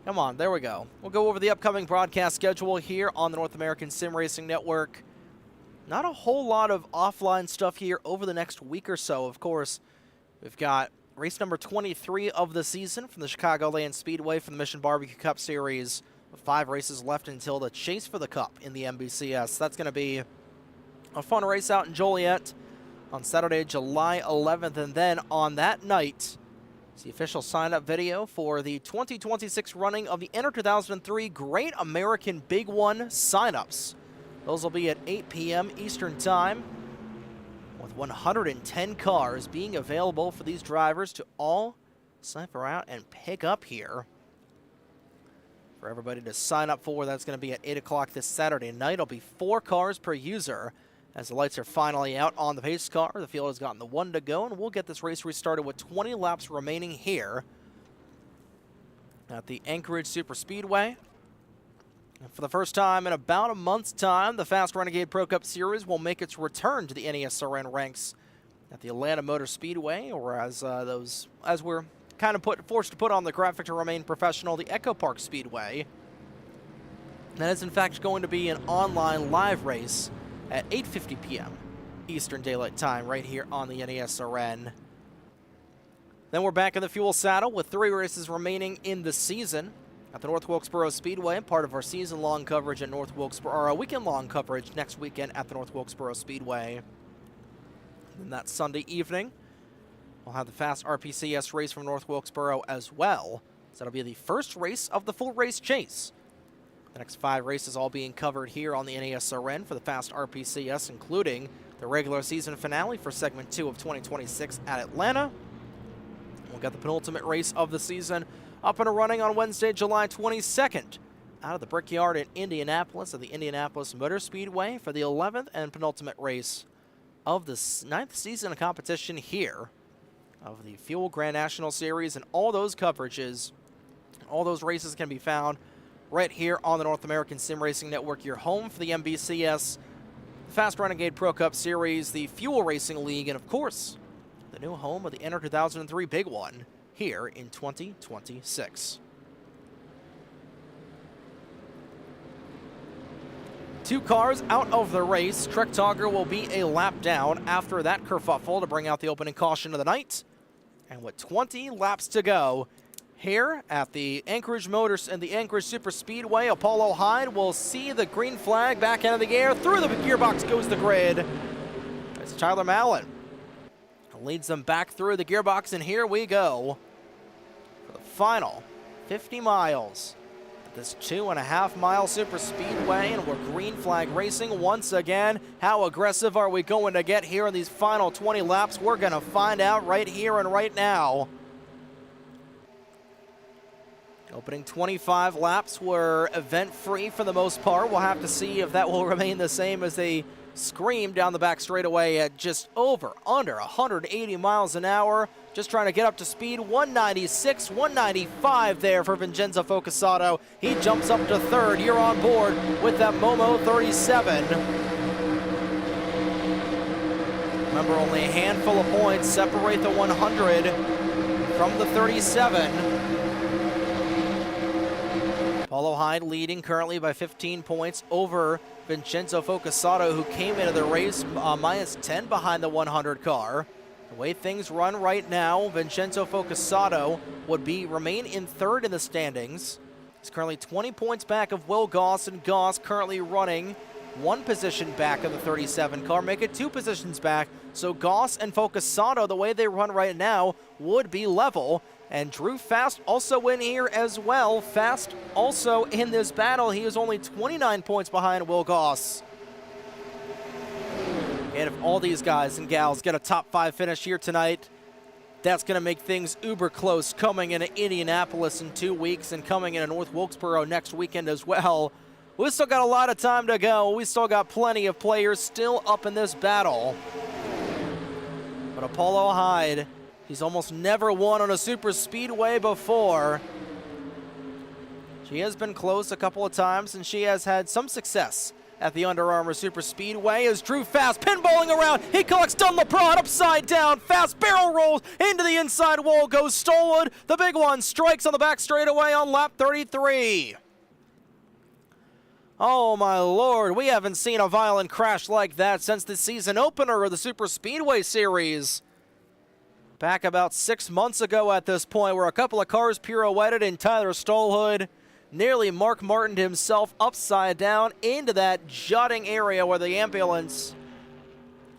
Come on, there we go. We'll go over the upcoming broadcast schedule here on the North American Sim Racing Network. Not a whole lot of offline stuff here over the next week or so. Of course, we've got race number 23 of the season from the Chicagoland Speedway for the Mission Barbecue Cup Series. 5 races left until the chase for the Cup in the NBCS. That's going to be a fun race out in Joliet on Saturday, July 11th. And then on that night, it's the official sign-up video for the 2026 running of the NR2003 Great American Big One sign-ups. Those will be at 8 p.m. Eastern Time, with 110 cars being available for these drivers to all cipher out and pick up here. For everybody to sign up for, that's going to be at 8 o'clock this Saturday night. It'll be 4 cars per user. As the lights are finally out on the pace car, the field has gotten the 1 to go, and we'll get this race restarted with 20 laps remaining here at the Anchorage Superspeedway. And for the first time in about a month's time, the Fast Renegade Pro Cup Series will make its return to the NESRN ranks at the Atlanta Motor Speedway, or as we're kind of forced to put on the graphic to remain professional, the Echo Park Speedway. That is in fact going to be an online live race at 8:50 p.m. Eastern Daylight Time right here on the NESRN. Then we're back in the fuel saddle with 3 races remaining in the season at the North Wilkesboro Speedway, part of our season-long coverage at North Wilkesboro, or our weekend-long coverage next weekend at the North Wilkesboro Speedway. And that Sunday evening, we'll have the Fast RPCS race from North Wilkesboro as well. So that'll be the first race of the full race chase. The next 5 races all being covered here on the NASRN for the Fast RPCS, including the regular season finale for Segment 2 of 2026 at Atlanta. We'll get the penultimate race of the season up and running on Wednesday, July 22nd out of the Brickyard in Indianapolis at the Indianapolis Motor Speedway for the 11th and penultimate race of the 9th season of competition here of the Fuel Grand National Series. And all those coverages, all those races can be found right here on the North American Sim Racing Network, your home for the NBCS, the Fast Renegade Pro Cup Series, the Fuel Racing League, and of course, the new home of the NR2003 Big One here in 2026. 2 cars out of the race. Trek Togger will be a lap down after that kerfuffle to bring out the opening caution of the night. And with 20 laps to go, here at the Anchorage Motors and the Anchorage Super Speedway, Apollo Hyde will see the green flag back out of the air. Through the gearbox goes the grid. It's Tyler Mallon. Leads them back through the gearbox, and here we go for the final 50 miles at this 2.5-mile super speedway, and we're green flag racing once again. How aggressive are we going to get here in these final 20 laps? We're going to find out right here and right now. Opening 25 laps were event-free for the most part. We'll have to see if that will remain the same as they scream down the back straightaway at just under 180 miles an hour. Just trying to get up to speed. 196, 195 there for Vincenzo Focasato. He jumps up to third. You're on board with that Momo 37. Remember, only a handful of points separate the 100 from the 37. Apollo Hyde leading currently by 15 points over Vincenzo Focasato, who came into the race minus 10 behind the 100 car. The way things run right now, Vincenzo Focasato would remain in third in the standings. He's currently 20 points back of Will Goss, and Goss currently running 1 position back of the 37 car, make it 2 positions back. So Goss and Focasato, the way they run right now, would be level. And Drew Fast also in here as well. Fast also in this battle. He is only 29 points behind Will Goss. And if all these guys and gals get a top 5 finish here tonight, that's going to make things uber close coming into Indianapolis in 2 weeks and coming into North Wilkesboro next weekend as well. We've still got a lot of time to go. We still got plenty of players still up in this battle. But Apollo Hyde, he's almost never won on a super speedway before. She has been close a couple of times, and she has had some success at the Under Armour Super Speedway as Drew Fast pinballing around. He collects Dunlop upside down. Fast barrel rolls into the inside wall, goes Stolwood. The big one strikes on the back straightaway on lap 33. Oh my lord, we haven't seen a violent crash like that since the season opener of the Super Speedway Series. Back about 6 months ago at this point, where a couple of cars pirouetted and Tyler Stolwood nearly Mark Martined himself upside down into that jutting area where the ambulance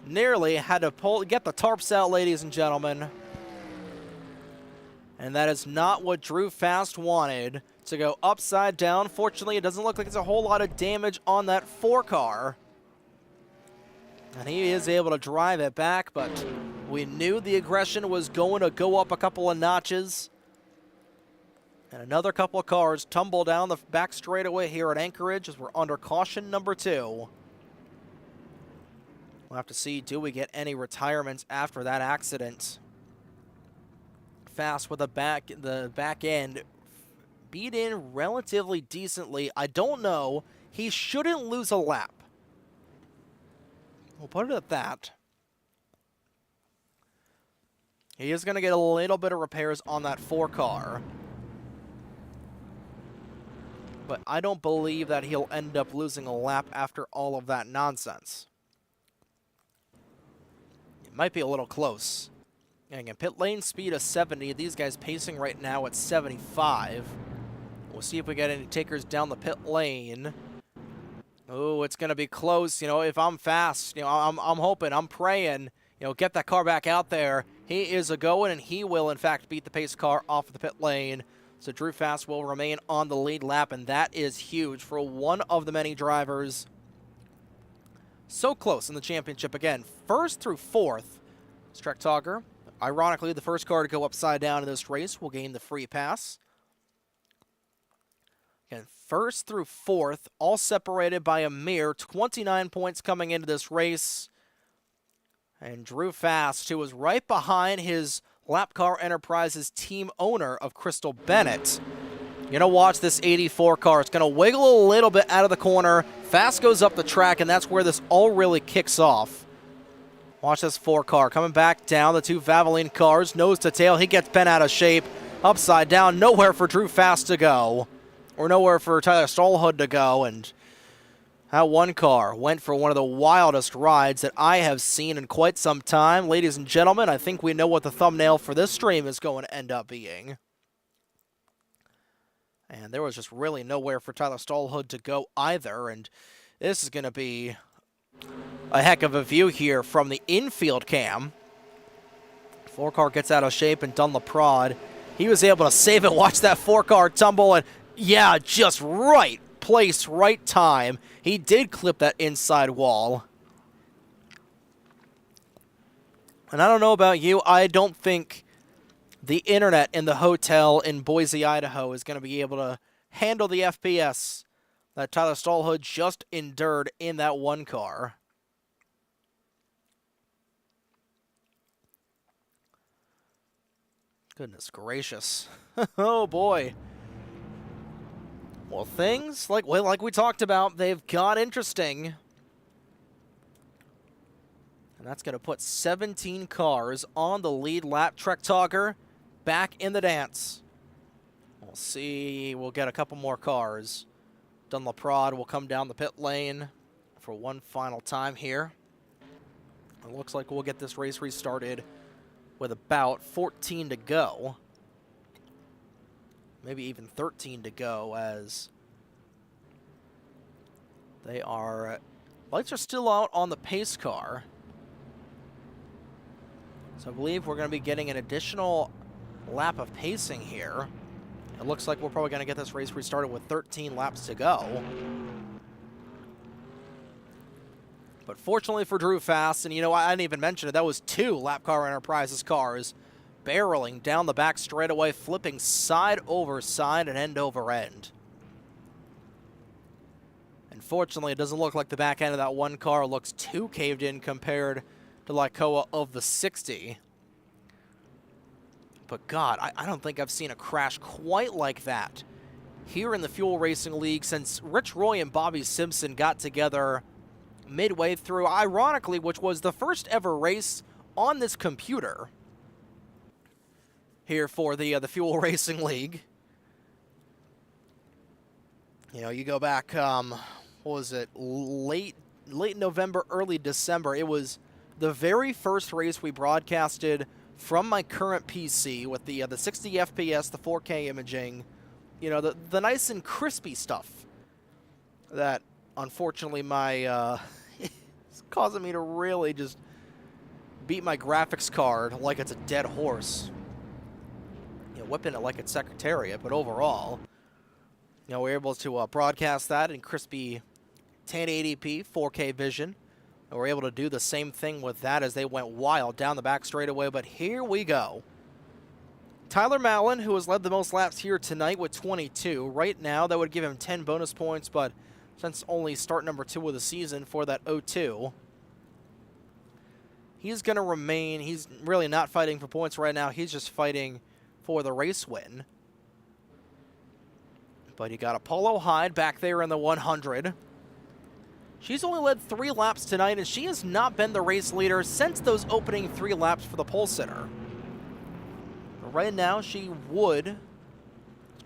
nearly had to get the tarps out, ladies and gentlemen. And that is not what Drew Fast wanted, to go upside down. Fortunately, it doesn't look like there's a whole lot of damage on that 4 car. And he is able to drive it back, but we knew the aggression was going to go up a couple of notches. And another couple of cars tumble down the back straightaway here at Anchorage as we're under caution number 2. We'll have to see, do we get any retirements after that accident? Fast with the back end beat in relatively decently. I don't know. He shouldn't lose a lap. We'll put it at that. He is going to get a little bit of repairs on that 4 car. But I don't believe that he'll end up losing a lap after all of that nonsense. It might be a little close. And again, pit lane speed of 70. These guys pacing right now at 75. We'll see if we get any takers down the pit lane. Oh, it's going to be close. You know, if I'm fast, you know, I'm hoping, I'm praying, you know, get that car back out there. He is a-going, and he will, in fact, beat the pace car off of the pit lane. So Drew Fast will remain on the lead lap, and that is huge for one of the many drivers so close in the championship. Again, 1st through 4th, Trek Togger. Ironically, the first car to go upside down in this race will gain the free pass. Again, 1st through 4th, all separated by a mere 29 points coming into this race. And Drew Fast, who was right behind his Lap Car Enterprises team owner of Crystal Bennett. You're going to watch this 84 car. It's going to wiggle a little bit out of the corner. Fast goes up the track, and that's where this all really kicks off. Watch this 4 car coming back down. The 2 Valvoline cars, nose to tail. He gets bent out of shape. Upside down. Nowhere for Drew Fast to go. Or nowhere for Tyler Stolwood to go. And That one car went for one of the wildest rides that I have seen in quite some time. Ladies and gentlemen, I think we know what the thumbnail for this stream is going to end up being. And there was just really nowhere for Tyler Stallhood to go either. And this is going to be a heck of a view here from the infield cam. 4-car gets out of shape, and Dunlop-Prod, he was able to save it. Watch that 4-car tumble, and yeah, just right place, right time. He did clip that inside wall. And I don't know about you, I don't think the internet in the hotel in Boise, Idaho is going to be able to handle the FPS that Tyler Stallhood just endured in that one car. Goodness gracious. Oh boy. Well, things like we talked about, they've got interesting. And that's going to put 17 cars on the lead lap. Trek Talker back in the dance. We'll see. We'll get a couple more cars. Dunlop-Prod will come down the pit lane for one final time here. It looks like we'll get this race restarted with about 14 to go. Maybe even 13 to go, as lights are still out on the pace car. So I believe we're going to be getting an additional lap of pacing here. It looks like we're probably going to get this race restarted with 13 laps to go. But fortunately for Drew Fast, and you know, I didn't even mention it, that was 2 Lap Car Enterprises cars barreling down the back straightaway, flipping side over side and end over end. And fortunately, it doesn't look like the back end of that one car looks too caved in compared to Lycoa of the 60. But God, I don't think I've seen a crash quite like that here in the Fuel Racing League since Rich Roy and Bobby Simpson got together midway through, ironically, which was the first ever race on this computer here for the Fuel Racing League. You know, you go back, what was it, late November, early December. It was the very first race we broadcasted from my current PC with the 60 FPS, the 4K imaging, you know, the nice and crispy stuff that, unfortunately, my it's causing me to really just beat my graphics card like it's a dead horse. You know, whipping it like it's Secretariat, but overall, you know, we're able to broadcast that in crispy 1080p 4K vision. And we're able to do the same thing with that as they went wild down the back straightaway. But here we go. Tyler Mallon, who has led the most laps here tonight with 22. Right now, that would give him 10 bonus points, but since only start number 2 of the season for that 0-2, he's going to remain. He's really not fighting for points right now. He's just fighting for the race win. But you got Apollo Hyde back there in the 100. She's only led 3 laps tonight, and she has not been the race leader since those opening 3 laps for the pole sitter. But right now, she would.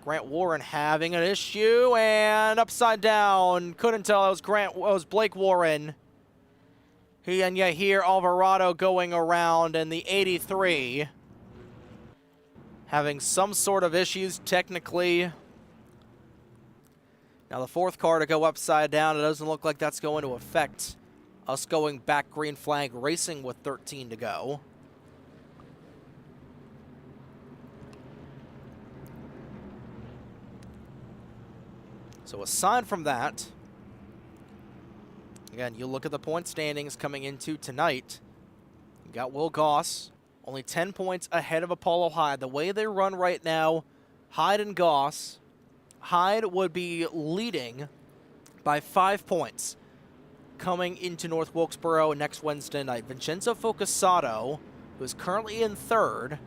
Grant Warren having an issue, and upside down. Couldn't tell it was Blake Warren. And yet here, Alvarado going around in the 83. Having some sort of issues technically. Now the 4th car to go upside down, it doesn't look like that's going to affect us going back green flag racing with 13 to go. So aside from that, again, you look at the point standings coming into tonight. You got Will Goss, only 10 points ahead of Apollo Hyde. The way they run right now, Hyde and Goss, Hyde would be leading by 5 points coming into North Wilkesboro next Wednesday night. Vincenzo Focusato, who is currently in 3rd,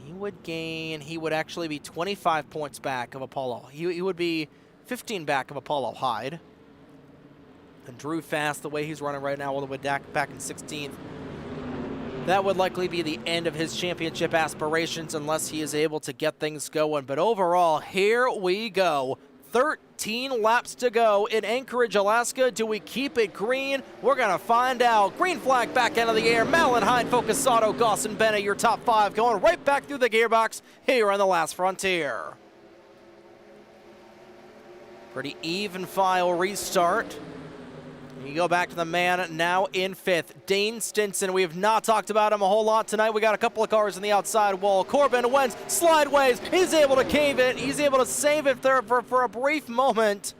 he would actually be 25 points back of Apollo. He would be 15 back of Apollo Hyde. And Drew Fast, the way he's running right now, all the way back in 16th. That would likely be the end of his championship aspirations unless he is able to get things going. But overall, here we go. 13 laps to go in Anchorage, Alaska. Do we keep it green? We're going to find out. Green flag back into the air. Malin, Hyde, Focusato, Goss, and Bennett, your top 5, going right back through the gearbox here on the last frontier. Pretty even file restart. You go back to the man now in 5th, Dane Stinson. We have not talked about him a whole lot tonight. We got a couple of cars in the outside wall. Corbin Wentz, slideways. He's able to cave it. He's able to save it there for a brief moment.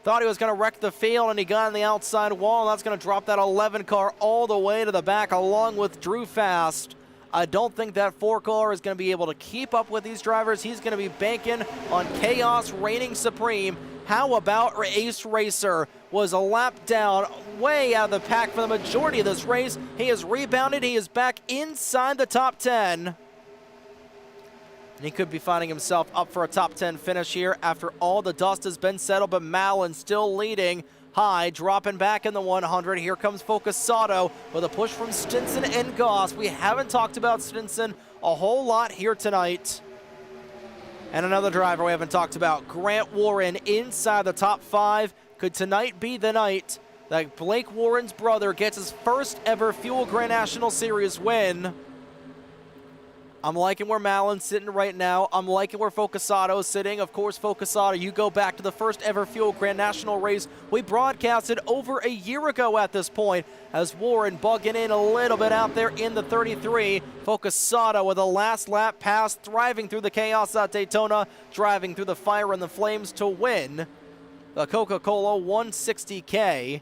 Thought he was going to wreck the field, and he got on the outside wall, and that's going to drop that 11 car all the way to the back along with Drew Fast. I don't think that 4 car is going to be able to keep up with these drivers. He's going to be banking on chaos reigning supreme. How about Ace Racer? Was a lap down, way out of the pack for the majority of this race. He has rebounded. He is back inside the top 10. And he could be finding himself up for a top 10 finish here after all the dust has been settled, but Malin still leading. High, dropping back in the 100. Here comes Focusato with a push from Stinson and Goss. We haven't talked about Stinson a whole lot here tonight. And another driver we haven't talked about, Grant Warren, inside the top 5. Could tonight be the night that Blake Warren's brother gets his first ever Fuel Grand National Series win? I'm liking where Malin's sitting right now. I'm liking where Focusato is sitting. Of course, Focusato, you go back to the first ever Fuel Grand National race we broadcasted over a year ago at this point, as Warren bugging in a little bit out there in the 33. Focusato with a last lap pass, thriving through the chaos at Daytona, driving through the fire and the flames to win the Coca-Cola 160K.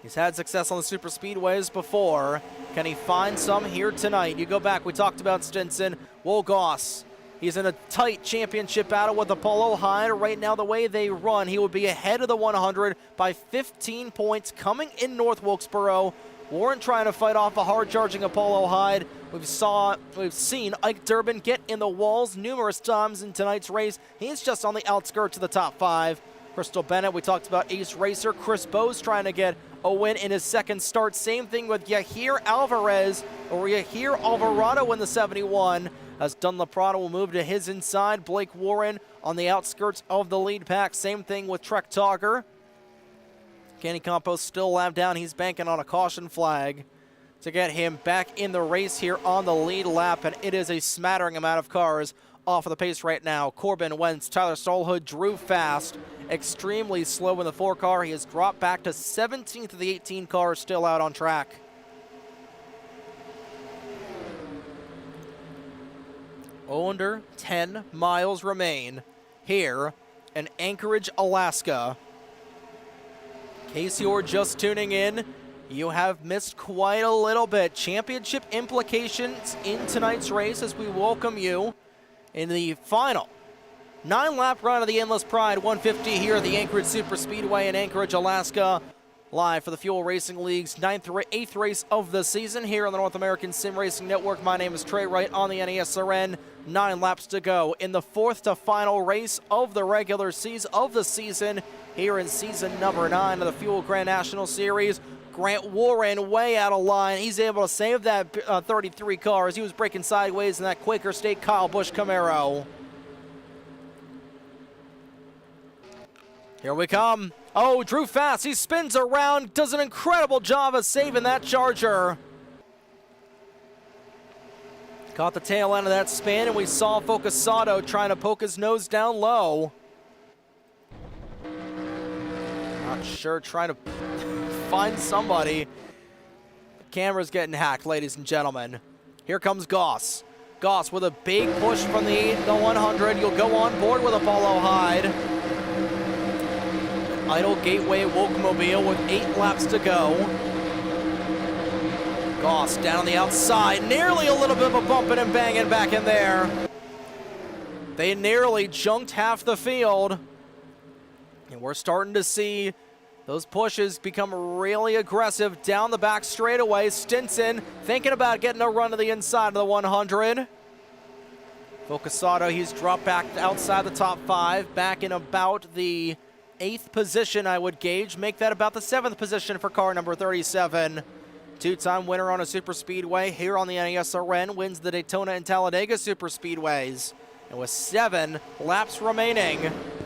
He's had success on the super speedways before. Can he find some here tonight? You go back, we talked about Stinson. Will Goss, he's in a tight championship battle with Apollo Hyde. Right now, the way they run, he would be ahead of the 100 by 15 points coming in North Wilkesboro. Warren trying to fight off a hard-charging Apollo Hyde. We've seen Ike Durbin get in the walls numerous times in tonight's race. He's just on the outskirts of the top 5. Crystal Bennett, we talked about Ace Racer. Chris Bowes trying to get a win in his second start. Same thing with Yahir Alvarez, or Yahir Alvarado in the 71. As Dunlaprado will move to his inside. Blake Warren on the outskirts of the lead pack. Same thing with Trek Togger. Kenny Campos still lap down. He's banking on a caution flag to get him back in the race here on the lead lap, and it is a smattering amount of cars off of the pace right now. Corbin Wentz, Tyler Stallhood, Drew Fast, extremely slow in the 4 car. He has dropped back to 17th of the 18 cars still out on track. Under 10 miles remain here in Anchorage, Alaska. In case you're just tuning in, you have missed quite a little bit. Championship implications in tonight's race as we welcome you in the final 9-lap run of the Endless Pride 150 here at the Anchorage Super Speedway in Anchorage, Alaska. Live for the Fuel Racing League's 8th race of the season here on the North American Sim Racing Network. My name is Trey Wright on the NESRN. 9 laps to go in the 4th to final race of the regular season here in season number 9 of the Fuel Grand National Series. Grant Warren way out of line. He's able to save that 33 car as he was breaking sideways in that Quaker State Kyle Busch Camaro. Here we come. Oh, Drew Fast, he spins around, does an incredible job of saving that Charger. Caught the tail end of that spin, and we saw Focusato trying to poke his nose down low. Not sure, trying to find somebody. The camera's getting hacked, ladies and gentlemen. Here comes Goss. Goss with a big push from the 100. You'll go on board with Apollo Hyde. Idle Gateway Wolfmobile with 8 laps to go. Goss down on the outside, nearly a little bit of a bumping and banging back in there. They nearly junked half the field. And we're starting to see those pushes become really aggressive down the back straightaway. Stinson thinking about getting a run to the inside of the 100. Focusato, he's dropped back outside the top 5, back in about the 8th position, I would gauge. Make that about the 7th position for car number 37. 2-time winner on a super speedway here on the NESRN, wins the Daytona and Talladega super speedways. And with 7 laps remaining,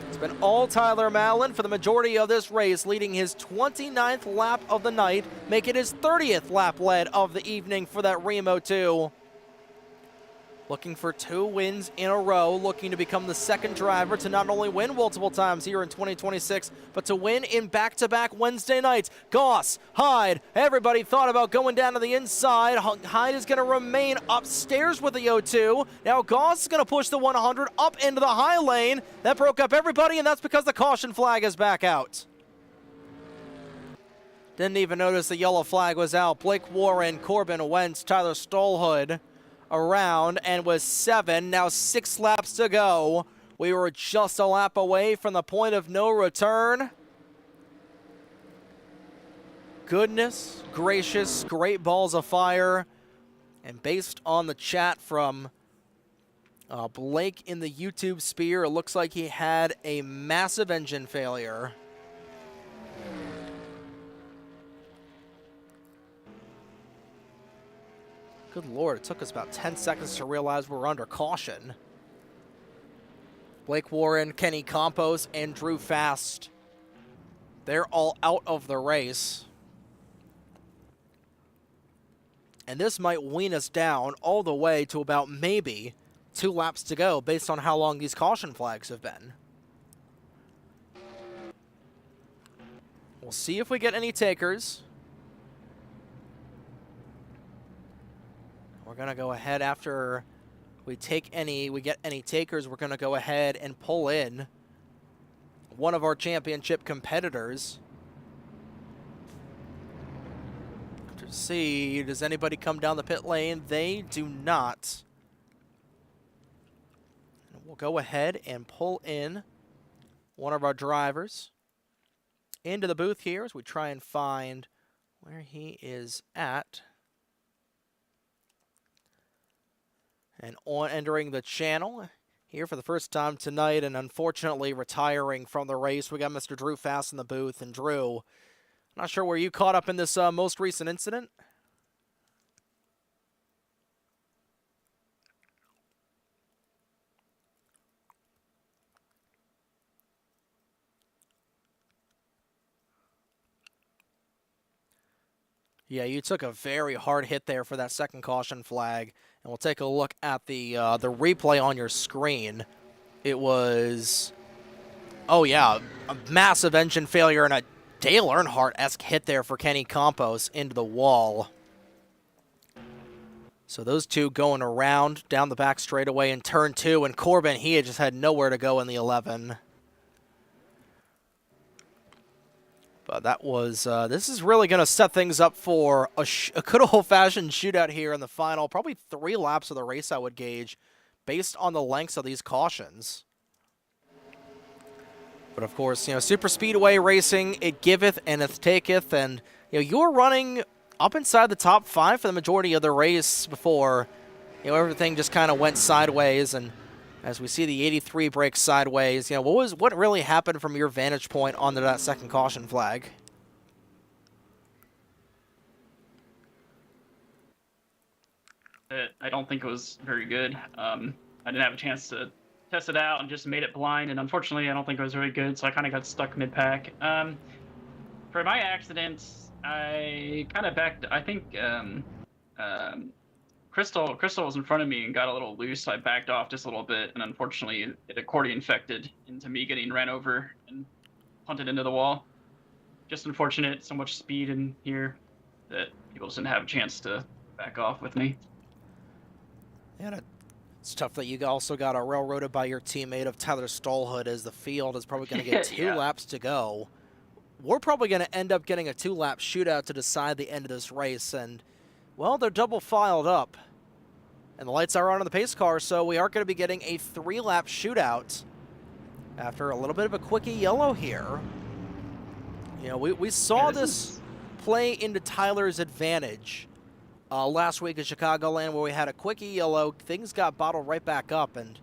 it's been all Tyler Madeline for the majority of this race, leading his 29th lap of the night, making his 30th lap led of the evening for that Remo 2. Looking for 2 wins in a row, looking to become the second driver to not only win multiple times here in 2026, but to win in back-to-back Wednesday nights. Goss, Hyde, everybody thought about going down to the inside. Hyde is going to remain upstairs with the 0-2. Now Goss is going to push the 100 up into the high lane. That broke up everybody, and that's because the caution flag is back out. Didn't even notice the yellow flag was out. Blake Warren, Corbin Wentz, Tyler Stolhood around, and with 7, now 6 laps to go. We were just a lap away from the point of no return. Goodness gracious, great balls of fire. And based on the chat from Blake in the YouTube sphere, it looks like he had a massive engine failure. Good Lord, it took us about 10 seconds to realize we were under caution. Blake Warren, Kenny Campos, and Drew Fast, they're all out of the race. And this might wean us down all the way to about maybe 2 laps to go based on how long these caution flags have been. We'll see if we get any takers. We're going to go ahead after we get any takers, we're going to go ahead and pull in one of our championship competitors to see, does anybody come down the pit lane? They do not. We'll go ahead and pull in one of our drivers into the booth here as we try and find where he is at. And on entering the channel here for the first time tonight and unfortunately retiring from the race, we got Mr. Drew Fast in the booth. And Drew, not sure were you caught up in this most recent incident? Yeah, you took a very hard hit there for that second caution flag. And we'll take a look at the replay on your screen. It was, oh yeah, a massive engine failure and a Dale Earnhardt-esque hit there for Kenny Campos into the wall. So those two going around down the back straightaway in turn 2, and Corbin, he had just had nowhere to go in the 11. But that was, this is really going to set things up for a good old-fashioned shootout here in the final. Probably 3 laps of the race, I would gauge, based on the lengths of these cautions. But of course, you know, super speedway racing, it giveth and it taketh. And, you know, you're running up inside the top 5 for the majority of the race before, you know, everything just kind of went sideways. And as we see the 83 break sideways, you know, what really happened from your vantage point onto that second caution flag? I don't think it was very good. I didn't have a chance to test it out and just made it blind, and unfortunately I don't think it was very good, so I kind of got stuck mid-pack. For my accident, I kind of backed, I think Crystal was in front of me and got a little loose, so I backed off just a little bit, and unfortunately it accordion-infected into me getting ran over and punted into the wall. Just unfortunate, so much speed in here that people just didn't have a chance to back off with me. Yeah, it's tough that you also got railroaded by your teammate of Tyler Stolhood, as the field is probably going to get 2 laps to go. We're probably going to end up getting a 2-lap shootout to decide the end of this race, and well, they're double filed up, and the lights are on the pace car, so we are going to be getting a 3-lap shootout after a little bit of a quickie yellow here. You know, we saw this play into Tyler's advantage last week in Chicagoland, where we had a quickie yellow. Things got bottled right back up, and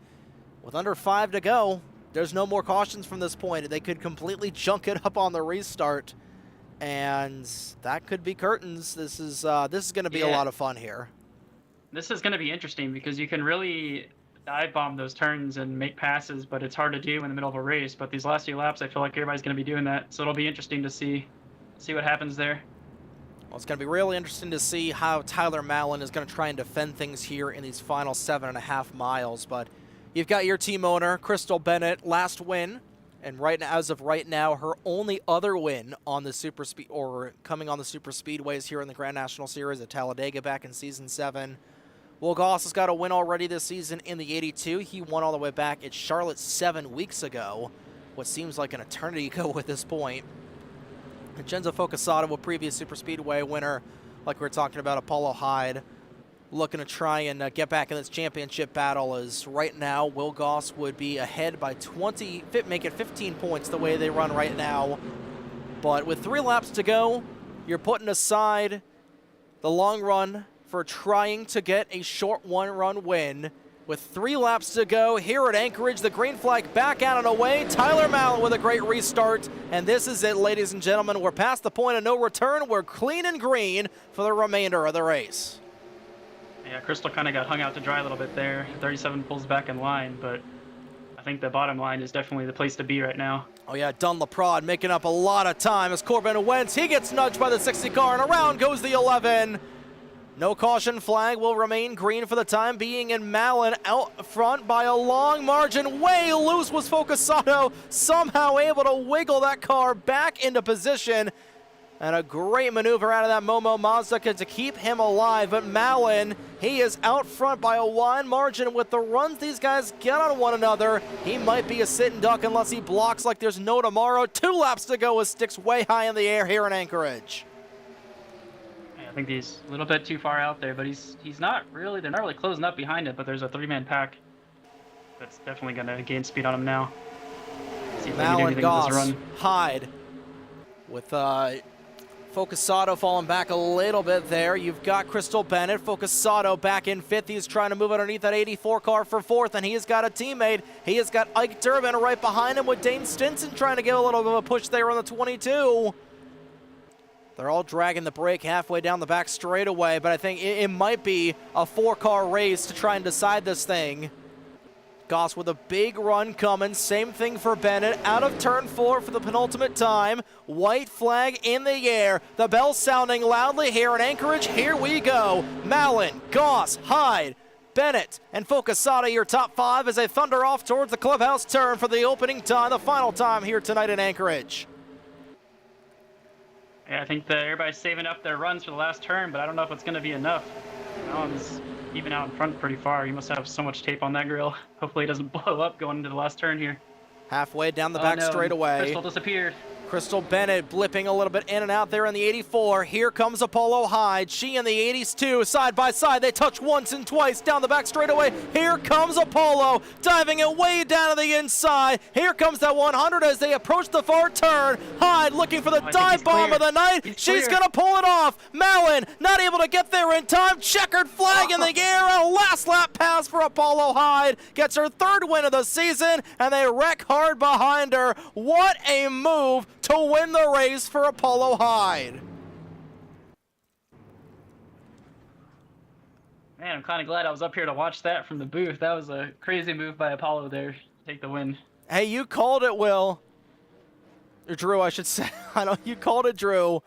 with under 5 to go, there's no more cautions from this point. They could completely junk it up on the restart, and that could be curtains. This is going to be a lot of fun here. This is going to be interesting because you can really dive bomb those turns and make passes, but it's hard to do in the middle of a race. But these last few laps, I feel like everybody's going to be doing that, so it'll be interesting to see what happens there. Well, it's going to be really interesting to see how Tyler Mallon is going to try and defend things here in these final 7.5 miles. But you've got your team owner, Crystal Bennett, last win, and as of right now, her only other win on the super speed or coming on the super speedways here in the Grand National Series at Talladega back in season 7. Will Goss has got a win already this season in the 82. He won all the way back at Charlotte 7 weeks ago, what seems like an eternity ago at this point. Vincenzo Focasato, a previous super speedway winner, like we were talking about, Apollo Hyde, looking to try and get back in this championship battle, as right now Will Goss would be ahead by 20, make it 15 points the way they run right now. But with 3 laps to go, you're putting aside the long run for trying to get a short one-run win. With 3 laps to go here at Anchorage, the green flag back out and away. Tyler Mallon with a great restart. And this is it, ladies and gentlemen. We're past the point of no return. We're clean and green for the remainder of the race. Yeah, Crystal kind of got hung out to dry a little bit there. 37 pulls back in line, but I think the bottom line is definitely the place to be right now. Oh yeah, Dunn LaPrade making up a lot of time as Corbin Wentz, he gets nudged by the 60 car, and around goes the 11. No caution flag will remain green for the time being, and Mallon out front by a long margin. Way loose was Focasato, somehow able to wiggle that car back into position. And a great maneuver out of that Momo Mazda to keep him alive. But Mallon, he is out front by a wide margin. With the runs these guys get on one another, he might be a sit and duck unless he blocks like there's no tomorrow. 2 laps to go as sticks way high in the air here in Anchorage. I think he's a little bit too far out there, but he's not really, they're not really closing up behind it, but there's a 3-man pack that's definitely going to gain speed on him now. See if Mallon, they can do anything with Goss, this run. Hyde, with Focasato falling back a little bit there. You've got Crystal Bennett, Focasato back in 5th. He's trying to move underneath that 84 car for 4th, and he has got a teammate. He has got Ike Durbin right behind him with Dane Stinson trying to get a little bit of a push there on the 22. They're all dragging the brake halfway down the back straightaway, but I think it might be a 4-car race to try and decide this thing. Goss with a big run coming. Same thing for Bennett. Out of turn 4 for the penultimate time. White flag in the air. The bell sounding loudly here in Anchorage. Here we go. Mallon, Goss, Hyde, Bennett, and Focasato, your top 5 as they thunder off towards the clubhouse turn for the opening time, the final time here tonight in Anchorage. Yeah, I think that everybody's saving up their runs for the last turn, but I don't know if it's going to be enough. Allen's even out in front pretty far. He must have so much tape on that grill. Hopefully it doesn't blow up going into the last turn here. Halfway down the back straightaway. Crystal disappeared. Crystal Bennett blipping a little bit in and out there in the 84. Here comes Apollo Hyde. She and the 80s too, side by side. They touch once and twice down the back straightaway. Here comes Apollo, diving it way down to the inside. Here comes that 100 as they approach the far turn. Hyde looking for the dive bomb of the night. She's going to pull it off. Mallon not able to get there in time. Checkered flag in the air. A last lap pass for Apollo Hyde. Gets her 3rd win of the season, and they wreck hard behind her. What a move to win the race for Apollo Hyde. Man, I'm kind of glad I was up here to watch that from the booth. That was a crazy move by Apollo there to take the win. Hey, you called it, Will. Or Drew, I should say. I know you called it, Drew.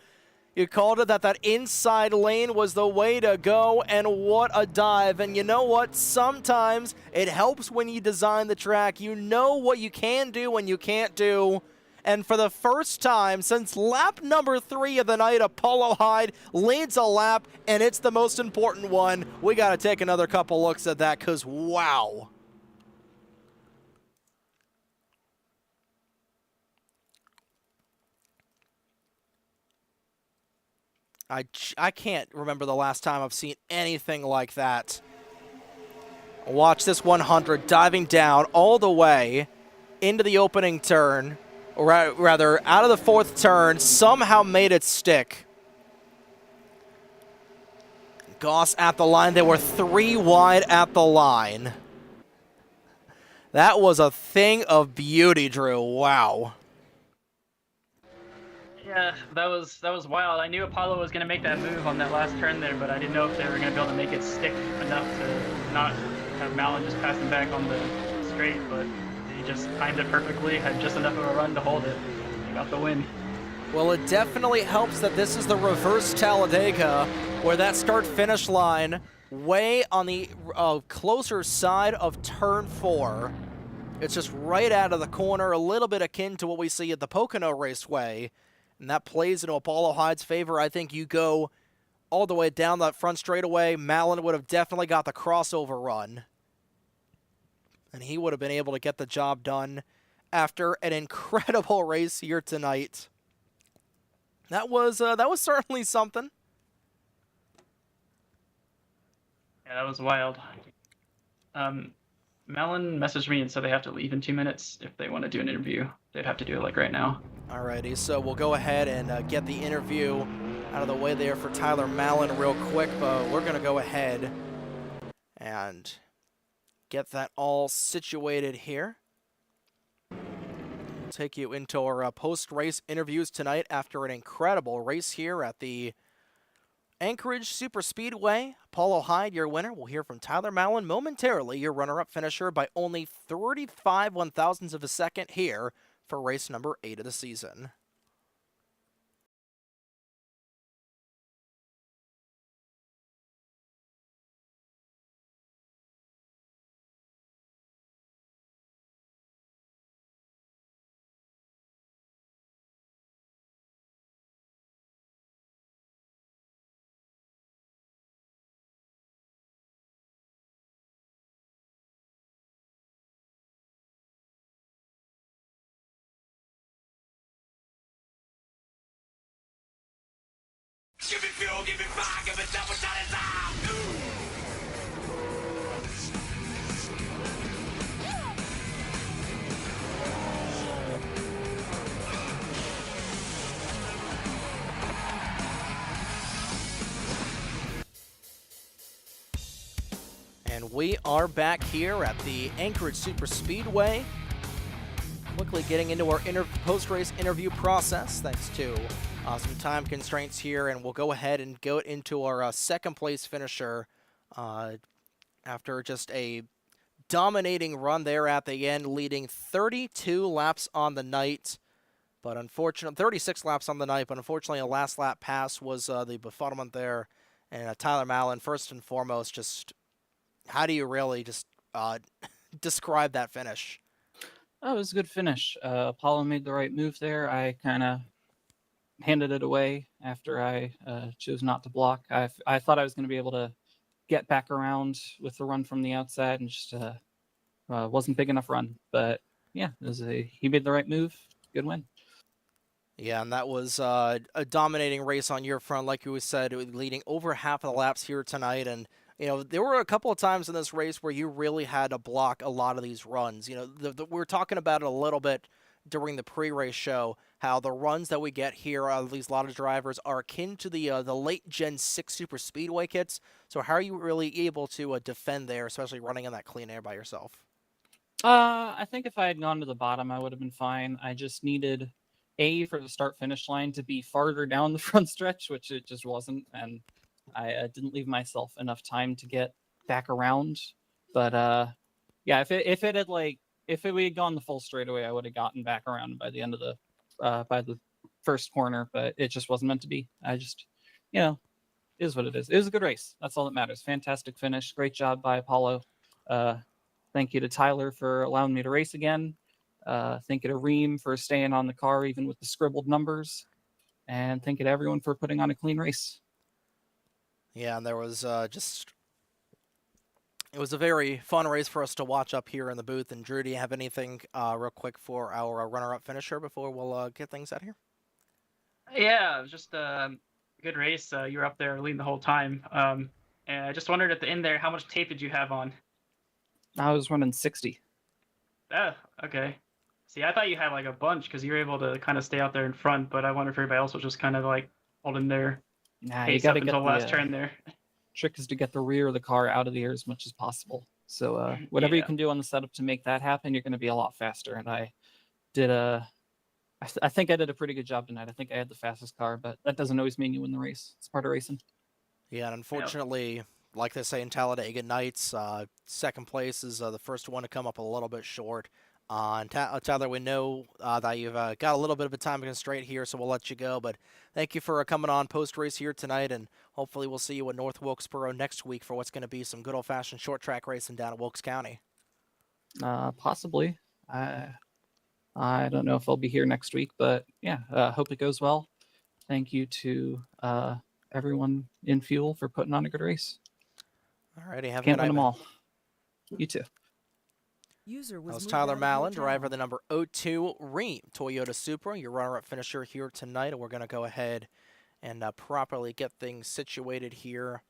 You called it that inside lane was the way to go, and what a dive. And you know what? Sometimes it helps when you design the track. You know what you can do and you can't do. And for the first time since lap number 3 of the night, Apollo Hyde leads a lap, and it's the most important one. We got to take another couple looks at that, because wow. I can't remember the last time I've seen anything like that. Watch this 100 diving down all the way into the opening turn. Or rather, out of the 4th turn, somehow made it stick. Goss at the line. They were 3 wide at the line. That was a thing of beauty, Drew. Wow. Yeah, that was wild. I knew Apollo was going to make that move on that last turn there, but I didn't know if they were going to be able to make it stick enough to not kind of Malin just passing back on the straight, but he just timed it perfectly, had just enough of a run to hold it, and got the win. Well, it definitely helps that this is the reverse Talladega, where that start-finish line way on the closer side of turn 4. It's just right out of the corner, a little bit akin to what we see at the Pocono Raceway, and that plays into Apollo Hyde's favor. I think you go all the way down that front straightaway, Malin would have definitely got the crossover run, and he would have been able to get the job done after an incredible race here tonight. That was certainly something. Yeah, that was wild. Malin messaged me and said they have to leave in 2 minutes if they want to do an interview. They'd have to do it like right now. Alrighty, so we'll go ahead and get the interview out of the way there for Tyler Malin real quick, but we're going to go ahead and get that all situated here. Take you into our post-race interviews tonight after an incredible race here at the Anchorage Super Speedway. Apollo Hyde, your winner. We'll hear from Tyler Malin momentarily, your runner-up finisher by only 35 one-thousandths of a second here for race number 8 of the season. Give me fuel, give me fire, give me double shot is out. And we are back here at the Anchorage Super Speedway. Quickly getting into our post-race interview process, thanks to some time constraints here, and we'll go ahead and go into our second-place finisher after just a dominating run there at the end, leading 32 laps on the night. But unfortunately, 36 laps on the night, but unfortunately a last lap pass was the befuddlement there. And Tyler Malin, first and foremost, just how do you really just describe that finish? Oh, it was a good finish. Apollo made the right move there. I kind of handed it away after I chose not to block. I thought I was going to be able to get back around with the run from the outside, and just wasn't big enough run. But yeah, he made the right move. Good win. Yeah, and that was a dominating race on your front, like you said, leading over half of the laps here tonight. And you know, there were a couple of times in this race where you really had to block a lot of these runs. You know, we were talking about it a little bit during the pre-race show, how the runs that we get here out of these lot of drivers are akin to the late Gen 6 Super Speedway kits. So how are you really able to defend there, especially running in that clean air by yourself? I think if I had gone to the bottom, I would have been fine. I just needed for the start-finish line to be farther down the front stretch, which it just wasn't, and I didn't leave myself enough time to get back around. But yeah, if we had gone the full straightaway, I would have gotten back around by the end of the first corner. But it just wasn't meant to be. I just, it is what it is. It was a good race. That's all that matters. Fantastic finish. Great job by Apollo. Thank you to Tyler for allowing me to race again. Thank you to Reem for staying on the car even with the scribbled numbers. And thank you to everyone for putting on a clean race. Yeah, and there was it was a very fun race for us to watch up here in the booth. And Drew, do you have anything real quick for our runner-up finisher before we'll get things out here? Yeah, it was just a good race. You were up there leading the whole time. And I just wondered at the end there, how much tape did you have on? I was running 60. Oh, okay. See, I thought you had like a bunch because you were able to kind of stay out there in front, but I wonder if everybody else was just kind of like holding their pace up until the last turn there. Trick is to get the rear of the car out of the air as much as possible. So whatever you can do on the setup to make that happen, you're going to be a lot faster. And I did I think I did a pretty good job tonight. I think I had the fastest car, but that doesn't always mean you win the race. It's part of racing. Yeah, and unfortunately, like they say in Talladega Nights, second place is the first one to come up a little bit short. And Tyler, we know that you've got a little bit of a time constraint here, so we'll let you go. But thank you for coming on post race here tonight, and hopefully we'll see you at North Wilkesboro next week for what's going to be some good old fashioned short track racing down at Wilkes County. Possibly. I don't know if I'll be here next week, but yeah, hope it goes well. Thank you to everyone in Fuel for putting on a good race. Alrighty, have a Can't good win night, them man. all. You too. User That was moved Tyler out of your Mallon, driver channel. of the number 02 Ream Toyota Supra, your runner-up finisher here tonight. And we're going to go ahead and properly get things situated here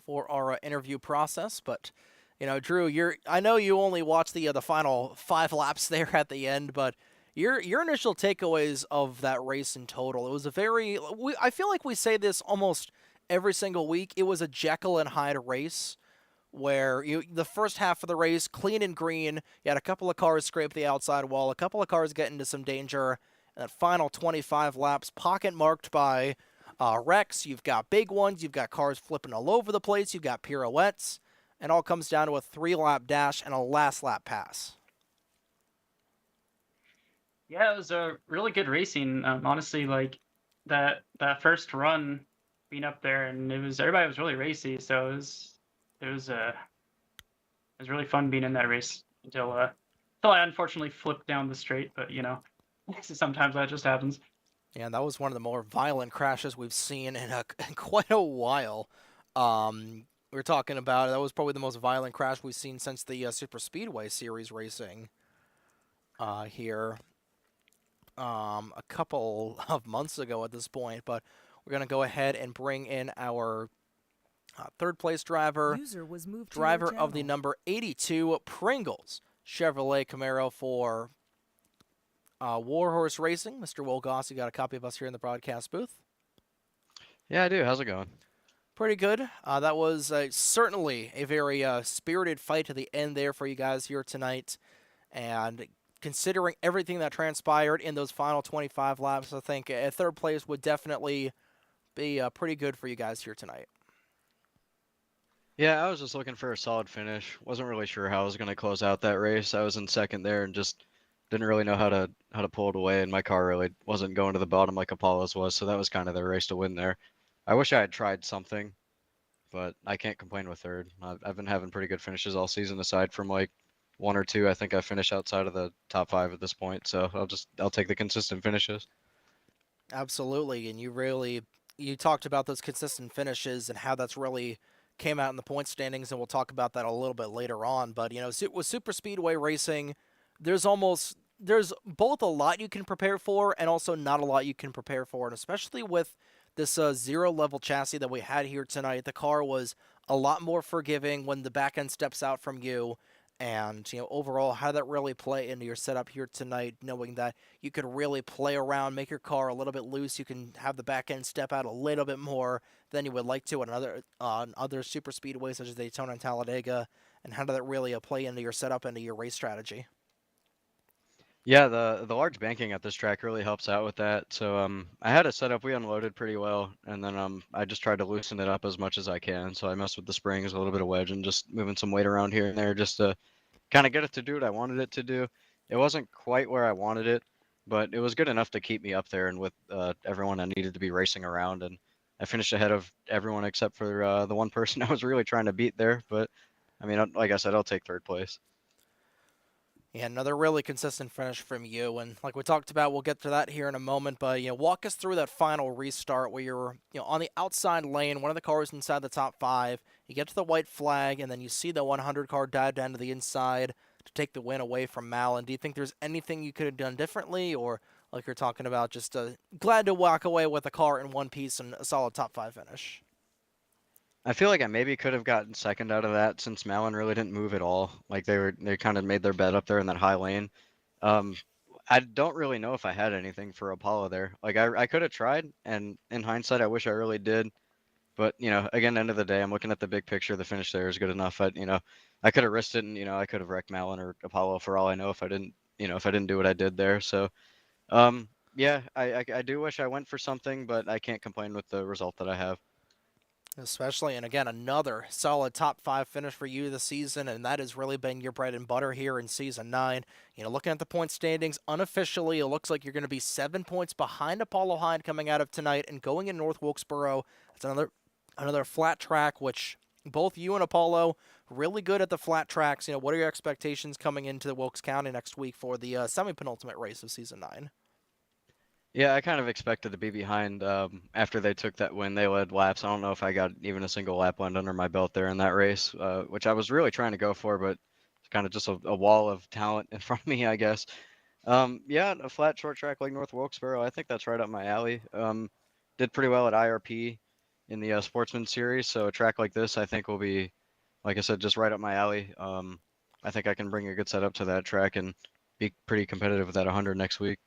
for our interview process. But you know, Drew, I know you only watched the final 5 laps there at the end, but your initial takeaways of that race in total, it was I feel like we say this almost every single week. It was a Jekyll and Hyde race where the first half of the race, clean and green, you had a couple of cars scrape the outside wall, a couple of cars get into some danger, and that final 25 laps, pocket marked by wrecks. You've got big ones, you've got cars flipping all over the place, you've got pirouettes, and all comes down to a 3-lap dash and a last lap pass. Yeah, it was a really good racing. Honestly, like that first run being up there, and everybody was really racy. So it was really fun being in that race until I unfortunately flipped down the straight. But sometimes that just happens. Yeah, that was one of the more violent crashes we've seen in quite a while. We were talking about that was probably the most violent crash we've seen since the Super Speedway Series racing here a couple of months ago at this point. But we're going to go ahead and bring in our third place driver, User was moved to your driver of the channel. number 82 Pringles Chevrolet Camaro for Warhorse Racing. Mr. Wolgoss, you got a copy of us here in the broadcast booth. Yeah, I do. How's it going? Pretty good. That was certainly a very spirited fight to the end there for you guys here tonight. And considering everything that transpired in those final 25 laps, I think a third place would definitely be pretty good for you guys here tonight. Yeah, I was just looking for a solid finish. Wasn't really sure how I was going to close out that race. I was in second there and just didn't really know how to pull it away, and my car really wasn't going to the bottom like Apollo's was, so that was kind of the race to win there. I wish I had tried something, but I can't complain with third. I've been having pretty good finishes all season, aside from like 1 or 2. I think I finished outside of the top 5 at this point, so I'll take the consistent finishes. Absolutely, and you talked about those consistent finishes and how that's really came out in the point standings, and we'll talk about that a little bit later on. But with super speedway racing, there's both a lot you can prepare for and also not a lot you can prepare for, and especially with this zero level chassis that we had here tonight, the car was a lot more forgiving when the back end steps out from you. And overall, how did that really play into your setup here tonight, knowing that you could really play around, make your car a little bit loose, you can have the back end step out a little bit more than you would like to on other super speedways such as Daytona and Talladega, and how did that really play into your setup, into your race strategy? Yeah, the large banking at this track really helps out with that. So I had it set up, we unloaded pretty well, and then I just tried to loosen it up as much as I can. So I messed with the springs, a little bit of wedge, and just moving some weight around here and there just to kind of get it to do what I wanted it to do. It wasn't quite where I wanted it, but it was good enough to keep me up there and with everyone I needed to be racing around. And I finished ahead of everyone except for the one person I was really trying to beat there. But I mean, like I said, I'll take third place. Yeah, another really consistent finish from you, and like we talked about, we'll get to that here in a moment. But walk us through that final restart where you're on the outside lane, one of the cars inside the top 5. You get to the white flag, and then you see the 100 car dive down to the inside to take the win away from Malin. Do you think there's anything you could have done differently, or like you're talking about, just glad to walk away with a car in one piece and a solid top 5 finish? I feel like I maybe could have gotten second out of that since Malin really didn't move at all. Like they kind of made their bed up there in that high lane. Um, I don't really know if I had anything for Apollo there. Like I could have tried, and in hindsight, I wish I really did. But again, end of the day, I'm looking at the big picture. The finish there is good enough. I could have risked it, and I could have wrecked Malin or Apollo for all I know if I didn't do what I did there. So yeah, I do wish I went for something, but I can't complain with the result that I have. Especially, and again, another solid top 5 finish for you this season, and that has really been your bread and butter here in Season 9. Looking at the point standings, unofficially, it looks like you're going to be 7 points behind Apollo Hyde coming out of tonight and going in North Wilkesboro. It's another flat track, which both you and Apollo really good at the flat tracks. What are your expectations coming into the Wilkes County next week for the semi-penultimate race of Season 9? Yeah, I kind of expected to be behind after they took that win. They led laps. I don't know if I got even a single lap went under my belt there in that race, which I was really trying to go for, but it's kind of just a wall of talent in front of me, I guess. Yeah, a flat short track like North Wilkesboro, I think that's right up my alley. Did pretty well at IRP in the Sportsman Series, so a track like this I think will be, like I said, just right up my alley. I think I can bring a good setup to that track and be pretty competitive with that 100 next week.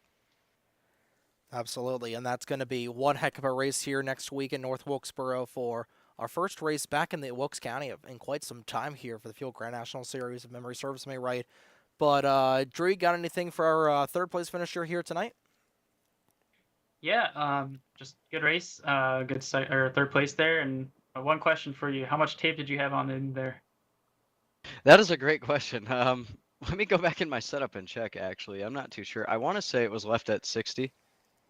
Absolutely, and that's going to be one heck of a race here next week in North Wilkesboro for our first race back in the Wilkes County in quite some time here for the Fuel Grand National Series, if memory serves me right. But, Drew, you got anything for our third place finisher here tonight? Yeah, just good race, good or third place there. And one question for you: how much tape did you have on in there? That is a great question. Let me go back in my setup and check, actually. I'm not too sure. I want to say it was left at 60,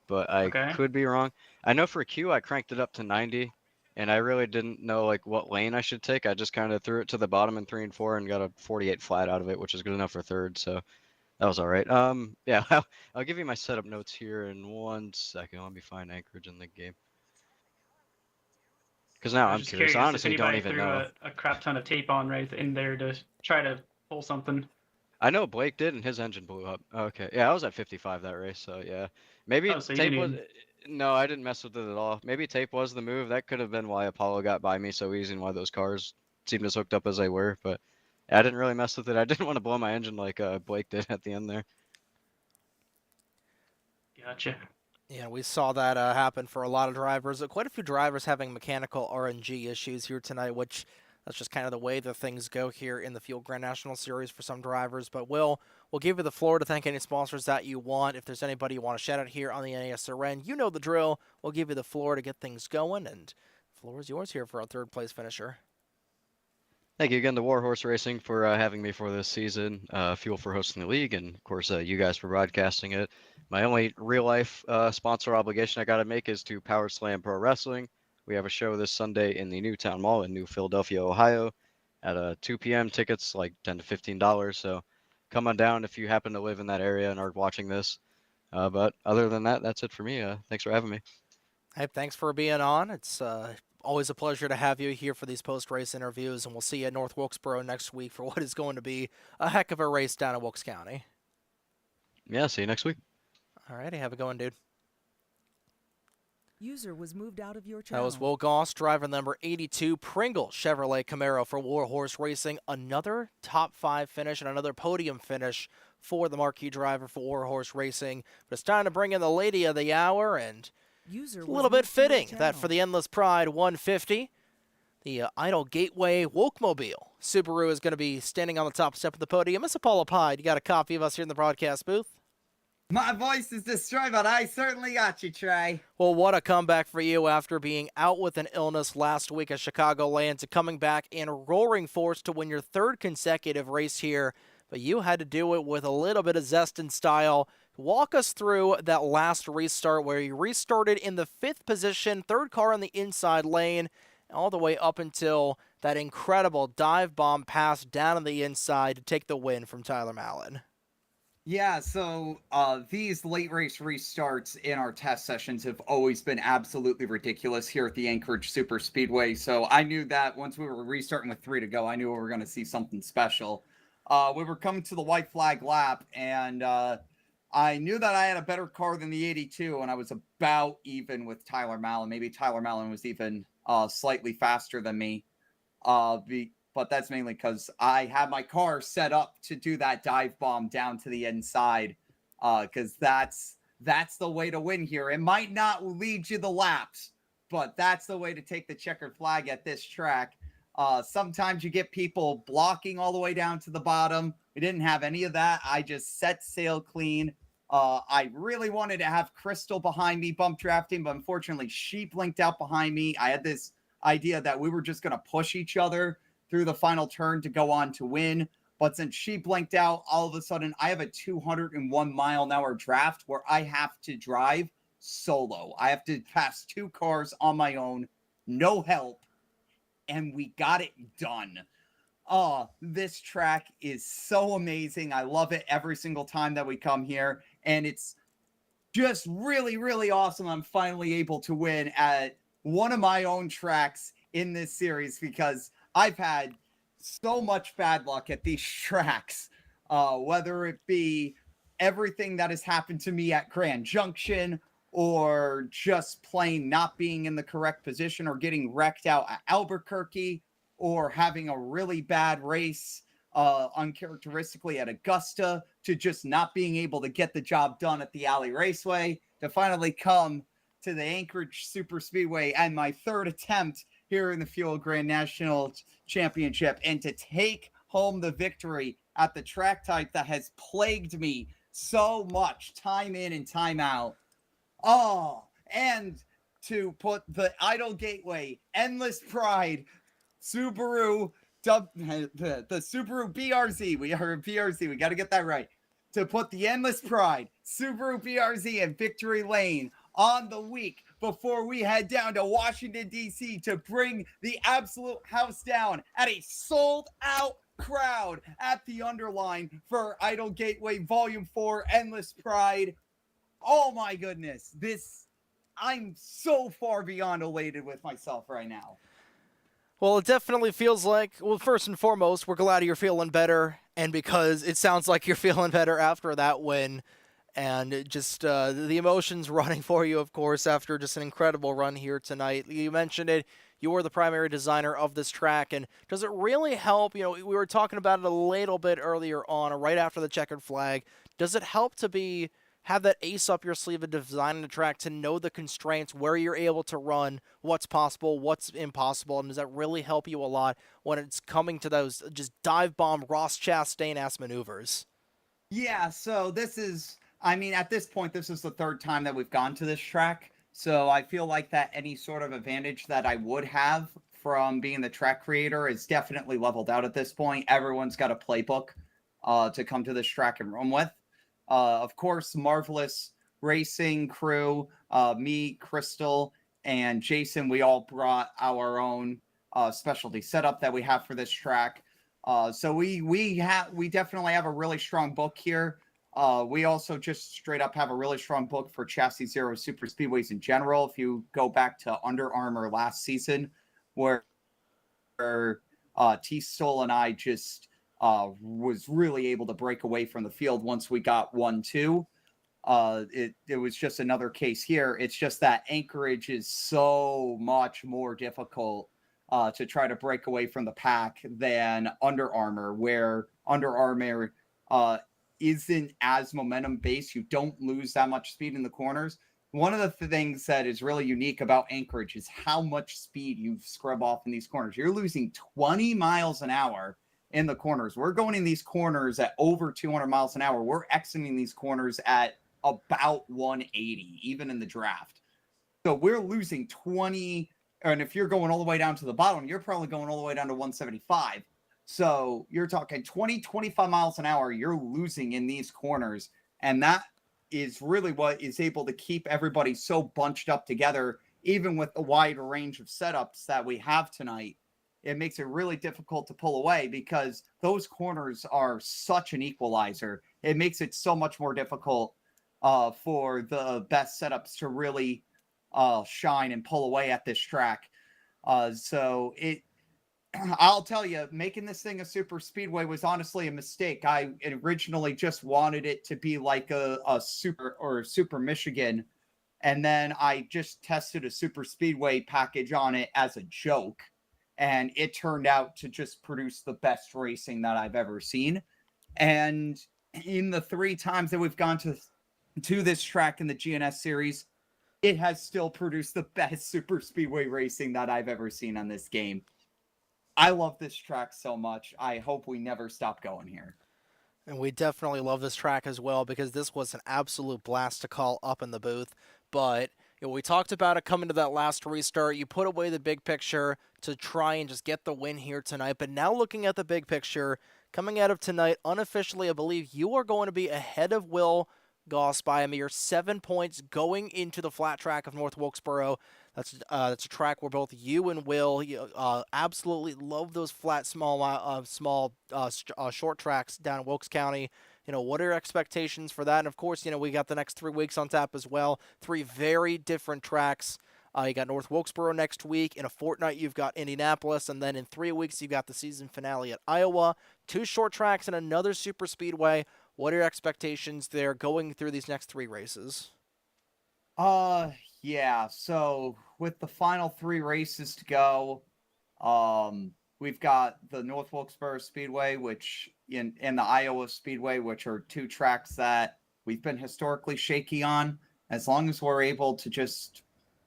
but I Okay. could be wrong. I know for Q, I cranked it up to 90, and I really didn't know like what lane I should take. I just kind of threw it to the bottom in 3 and 4 and got a 48 flat out of it, which is good enough for third, so that was all right. Yeah, I'll give you my setup notes here in 1 second. Let me find Anchorage in the game. Because now I was I'm just curious. I curious if honestly don't anybody even threw know. a crap ton of tape on right in there to try to pull something. I know Blake did, and his engine blew up. Okay, yeah, I was at 55 that race, so yeah. Maybe Oh, so you tape didn't was. even. No, I didn't mess with it at all. Maybe tape was the move. That could have been why Apollo got by me so easy and why those cars seemed as hooked up as they were. But yeah, I didn't really mess with it. I didn't want to blow my engine like Blake did at the end there. Gotcha. Yeah, we saw that happen for a lot of drivers. Quite a few drivers having mechanical RNG issues here tonight, which that's just kind of the way that things go here in the Fuel Grand National Series for some drivers. But we'll give you the floor to thank any sponsors that you want. If there's anybody you want to shout out here on the NASRN, you know the drill. We'll give you the floor to get things going, and the floor is yours here for our third place finisher. Thank you again to Warhorse Racing for having me for this season, Fuel for hosting the league, and of course you guys for broadcasting it. My only real life sponsor obligation I got to make is to Power Slam Pro Wrestling. We have a show this Sunday in the Newtown Mall in New Philadelphia, Ohio, at 2 p.m. Tickets like $10 to $15. So come on down if you happen to live in that area and are watching this. But other than that, that's it for me. Thanks for having me. Hey, thanks for being on. It's always a pleasure to have you here for these post-race interviews, and we'll see you at North Wilkesboro next week for what is going to be a heck of a race down in Wilkes County. Yeah, see you next week. All righty, have a good one, dude. User was moved out of your That channel. was Will Goss, driver number 82, Pringle Chevrolet Camaro for Warhorse Racing. Another top 5 finish and another podium finish for the marquee driver for Warhorse Racing. But it's time to bring in the lady of the hour, and User it's a was little bit moved to your fitting that channel. for the Endless Pride 150, the Idle Gateway Wolkmobile Subaru is going to be standing on the top step of the podium. Miss Apollo Pie, you got a copy of us here in the broadcast booth? My voice is destroyed, but I certainly got you, Trey. Well, what a comeback for you after being out with an illness last week at Chicagoland to coming back in roaring force to win your third consecutive race here. But you had to do it with a little bit of zest and style. Walk us through that last restart where you restarted in the 5th position, third car on the inside lane, all the way up until that incredible dive bomb pass down on the inside to take the win from Tyler Mallon. Yeah, so these late race restarts in our test sessions have always been absolutely ridiculous here at the Anchorage Super Speedway. So I knew that once we were restarting with 3 to go, I knew we were going to see something special. We were coming to the white flag lap, and I knew that I had a better car than the 82, and I was about even with Tyler Mallon. Maybe Tyler Mallon was even slightly faster than me. But that's mainly because I had my car set up to do that dive bomb down to the inside, because that's the way to win here. It might not lead you the laps, but that's the way to take the checkered flag at this track. Sometimes you get people blocking all the way down to the bottom. We didn't have any of that. I just set sail clean. I really wanted to have Crystal behind me bump drafting, but unfortunately she blinked out behind me. I had this idea that we were just going to push each other through the final turn to go on to win. But since she blanked out, all of a sudden I have a 201-mile-an-hour draft where I have to drive solo. I have to pass 2 cars on my own, no help, and we got it done. Oh, this track is so amazing. I love it every single time that we come here, and it's just really, really awesome. I'm finally able to win at one of my own tracks in this series because I've had so much bad luck at these tracks, whether it be everything that has happened to me at Grand Junction or just plain not being in the correct position or getting wrecked out at Albuquerque or having a really bad race uncharacteristically at Augusta to just not being able to get the job done at the Alley Raceway to finally come to the Anchorage Super Speedway and my 3rd attempt here in the Fuel Grand National Championship and to take home the victory at the track type that has plagued me so much time in and time out. Oh, and to put the Idle Gateway Endless Pride Subaru the Subaru BRZ. We are a BRZ. We got to get that right. To put the Endless Pride Subaru BRZ in Victory Lane on the week before we head down to Washington, D.C. to bring the absolute house down at a sold-out crowd at the Underline for Idle Gateway Volume 4 Endless Pride. Oh my goodness. I'm so far beyond elated with myself right now. Well, it definitely feels like, well, first and foremost, we're glad you're feeling better, and because it sounds like you're feeling better after that win, and just the emotions running for you, of course, after just an incredible run here tonight. You mentioned it, you were the primary designer of this track, and does it really help, we were talking about it a little bit earlier on, right after the checkered flag, does it help to have that ace up your sleeve of designing the track to know the constraints, where you're able to run, what's possible, what's impossible, and does that really help you a lot when it's coming to those just dive bomb Ross Chastain-ass maneuvers? Yeah, so at this point, this is the 3rd time that we've gone to this track, so I feel like that any sort of advantage that I would have from being the track creator is definitely leveled out at this point. Everyone's got a playbook to come to this track and run with. Of course, Marvelous Racing crew, me, Crystal, and Jason, we all brought our own specialty setup that we have for this track. So we definitely have a really strong book here. We also just straight up have a really strong book for Chassis Zero Super Speedways in general. If you go back to Under Armour last season, where T Stoll and I just was really able to break away from the field once we got 1-2. It was just another case here. It's just that Anchorage is so much more difficult to try to break away from the pack than Under Armour, where Under Armour isn't as momentum based. You don't lose that much speed in the corners. One of the things that is really unique about Anchorage is how much speed you scrub off in these corners. You're losing 20 miles an hour in the corners. We're going in these corners at over 200 miles an hour. We're exiting these corners at about 180, even in the draft. So we're losing 20, and if you're going all the way down to the bottom, you're probably going all the way down to 175. So you're talking 20, 25 miles an hour you're losing in these corners, and that is really what is able to keep everybody so bunched up together, even with the wide range of setups that we have tonight. It makes it really difficult to pull away because those corners are such an equalizer. It makes it so much more difficult for the best setups to really shine and pull away at this track. I'll tell you, making this thing a super speedway was honestly a mistake. I originally just wanted it to be like a super Michigan, and then I just tested a super speedway package on it as a joke. And it turned out to just produce the best racing that I've ever seen. And in the 3 times that we've gone to this track in the GNS series, it has still produced the best super speedway racing that I've ever seen on this game. I love this track so much. I hope we never stop going here. And we definitely love this track as well because this was an absolute blast to call up in the booth. But We talked about it coming to that last restart. You put away the big picture to try and just get the win here tonight. But now looking at the big picture, coming out of tonight, unofficially, I believe you are going to be ahead of Will Goss by a mere 7 points going into the flat track of North Wilkesboro. That's a track where both you and Will absolutely love those flat, short tracks down in Wilkes County. What are your expectations for that? And of course, we got the next 3 weeks on tap as well. 3 very different tracks. You got North Wilkesboro next week. In a fortnight, you've got Indianapolis. And then in 3 weeks, you've got the season finale at Iowa. 2 short tracks and another super speedway. What are your expectations there going through these next 3 races? Yeah. So with the final 3 races to go, we've got the North Wilkesboro Speedway, which and the Iowa Speedway, which are 2 tracks that we've been historically shaky on. As long as we're able to just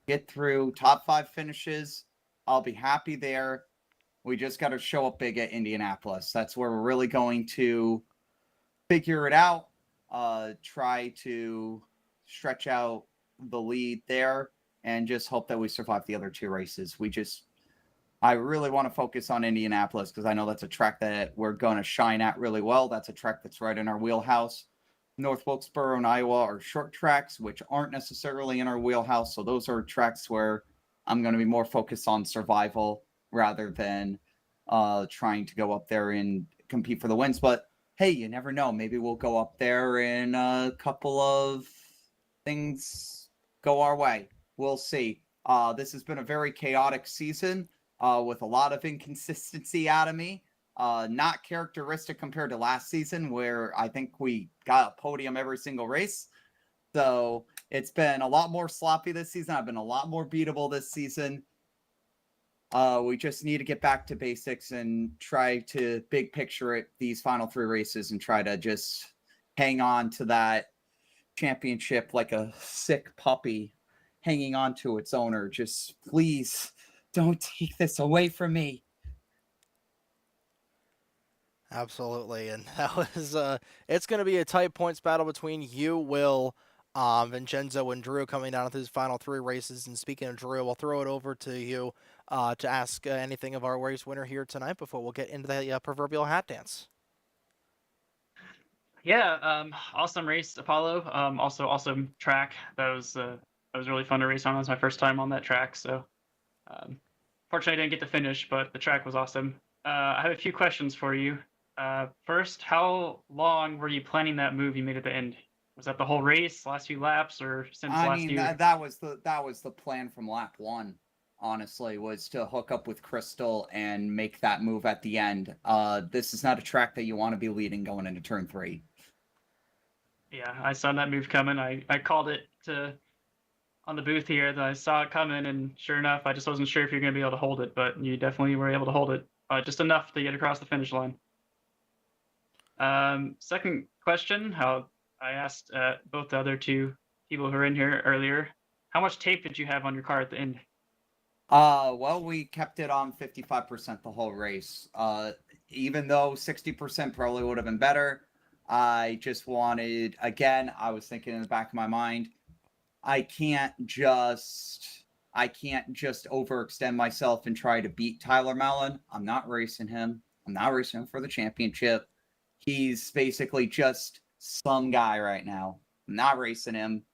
get through top 5 finishes, I'll be happy there. We just got to show up big at Indianapolis. That's where we're really going to figure it out. Try to stretch out the lead there and just hope that we survive the other 2 races. I really want to focus on Indianapolis because I know that's a track that we're going to shine at really well. That's a track that's right in our wheelhouse. North Wilkesboro and Iowa are short tracks, which aren't necessarily in our wheelhouse. So those are tracks where I'm going to be more focused on survival rather than trying to go up there and compete for the wins. But hey, you never know. Maybe we'll go up there and a couple of things go our way. We'll see. This has been a very chaotic season. With a lot of inconsistency out of me. Not characteristic compared to last season, where I think we got a podium every single race. So it's been a lot more sloppy this season. I've been a lot more beatable this season. We just need to get back to basics and try to big picture it these final 3 races and try to just hang on to that championship like a sick puppy hanging on to its owner. Just please don't take this away from me. Absolutely, and that was it's going to be a tight points battle between you, Will, Vincenzo, and Drew coming down to these final 3 races. And speaking of Drew, I'll throw it over to you to ask anything of our race winner here tonight before we'll get into the proverbial hat dance. Yeah, awesome race, Apollo. Also awesome track. That was really fun to race on. It was my first time on that track, so fortunately, I didn't get to finish, but the track was awesome. I have a few questions for you. First, how long were you planning that move you made at the end? Was that the whole race, last few laps, or since last year? That was the plan from lap 1. Honestly, was to hook up with Crystal and make that move at the end. This is not a track that you want to be leading going into turn 3. Yeah, I saw that move coming. I called it on the booth here that I saw it coming, and sure enough, I just wasn't sure if you're going to be able to hold it, but you definitely were able to hold it, just enough to get across the finish line. Second question, how I asked both the other 2 people who were in here earlier, how much tape did you have on your car at the end? Well, we kept it on 55% the whole race. Even though 60% probably would have been better, I just wanted, again, I was thinking in the back of my mind, I can't just overextend myself and try to beat Tyler Mellon. I'm not racing him. I'm not racing him for the championship. He's basically just some guy right now. I'm not racing him.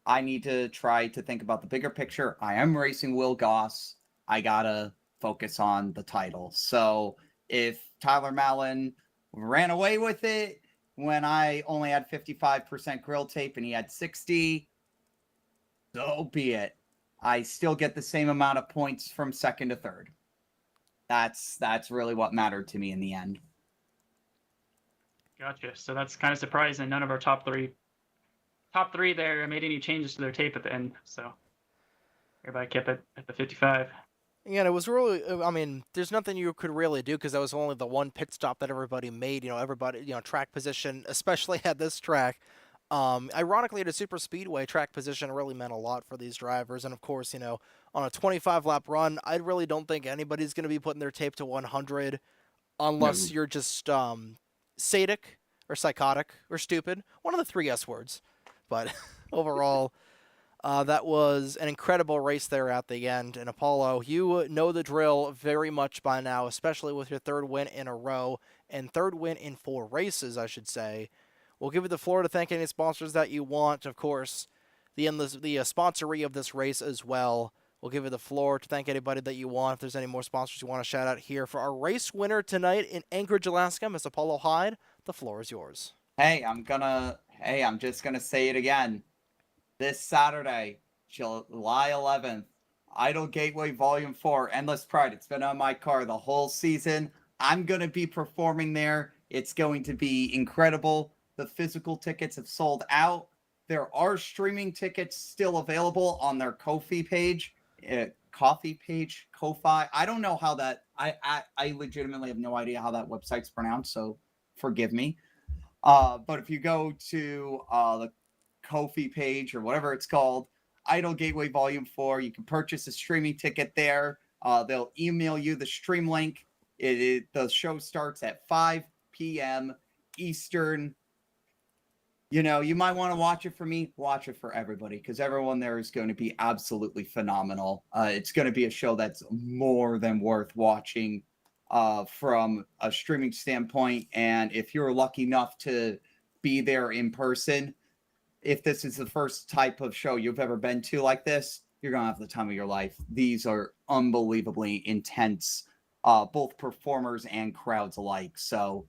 I need to try to think about the bigger picture. I am racing Will Goss. I gotta focus on the title. So if Tyler Mellon ran away with it when I only had 55% grill tape and he had 60, so be it. I still get the same amount of points from second to third. That's really what mattered to me in the end. Gotcha. So that's kind of surprising. None of our top three there made any changes to their tape at the end. So everybody kept it at the 55. Yeah, it was really, I mean, there's nothing you could really do because that was only the one pit stop that everybody made. Everybody, track position, especially at this track. Ironically, at a super speedway, track position really meant a lot for these drivers. And of course, on a 25-lap run, I really don't think anybody's going to be putting their tape to 100 unless you're just sadic or psychotic or stupid. One of the 3 S words. But overall, That was an incredible race there at the end. And Apollo, you know the drill very much by now, especially with your third win in a row and third win in 4 races, I should say. We'll give you the floor to thank any sponsors that you want. Of course, the sponsoree of this race as well. We'll give you the floor to thank anybody that you want. If there's any more sponsors you want to shout out here for our race winner tonight in Anchorage, Alaska, Miss Apollo Hyde, the floor is yours. Hey, I'm just gonna say it again. This Saturday, July 11th, Idle Gateway Volume 4, Endless Pride. It's been on my car the whole season. I'm gonna be performing there. It's going to be incredible. The physical tickets have sold out. There are streaming tickets still available on their Ko-fi page. Ko-fi. I don't know how that. I legitimately have no idea how that website's pronounced, so forgive me. But if you go to the Ko-fi page or whatever it's called, Idle Gateway Volume 4, you can purchase a streaming ticket there. They'll email you the stream link. The show starts at 5 p.m. Eastern. You know, you might want to watch it for me, watch it for everybody, because everyone there is going to be absolutely phenomenal. It's going to be a show that's more than worth watching from a streaming standpoint. And if you're lucky enough to be there in person, if this is the first type of show you've ever been to like this, you're going to have the time of your life. These are unbelievably intense, both performers and crowds alike. So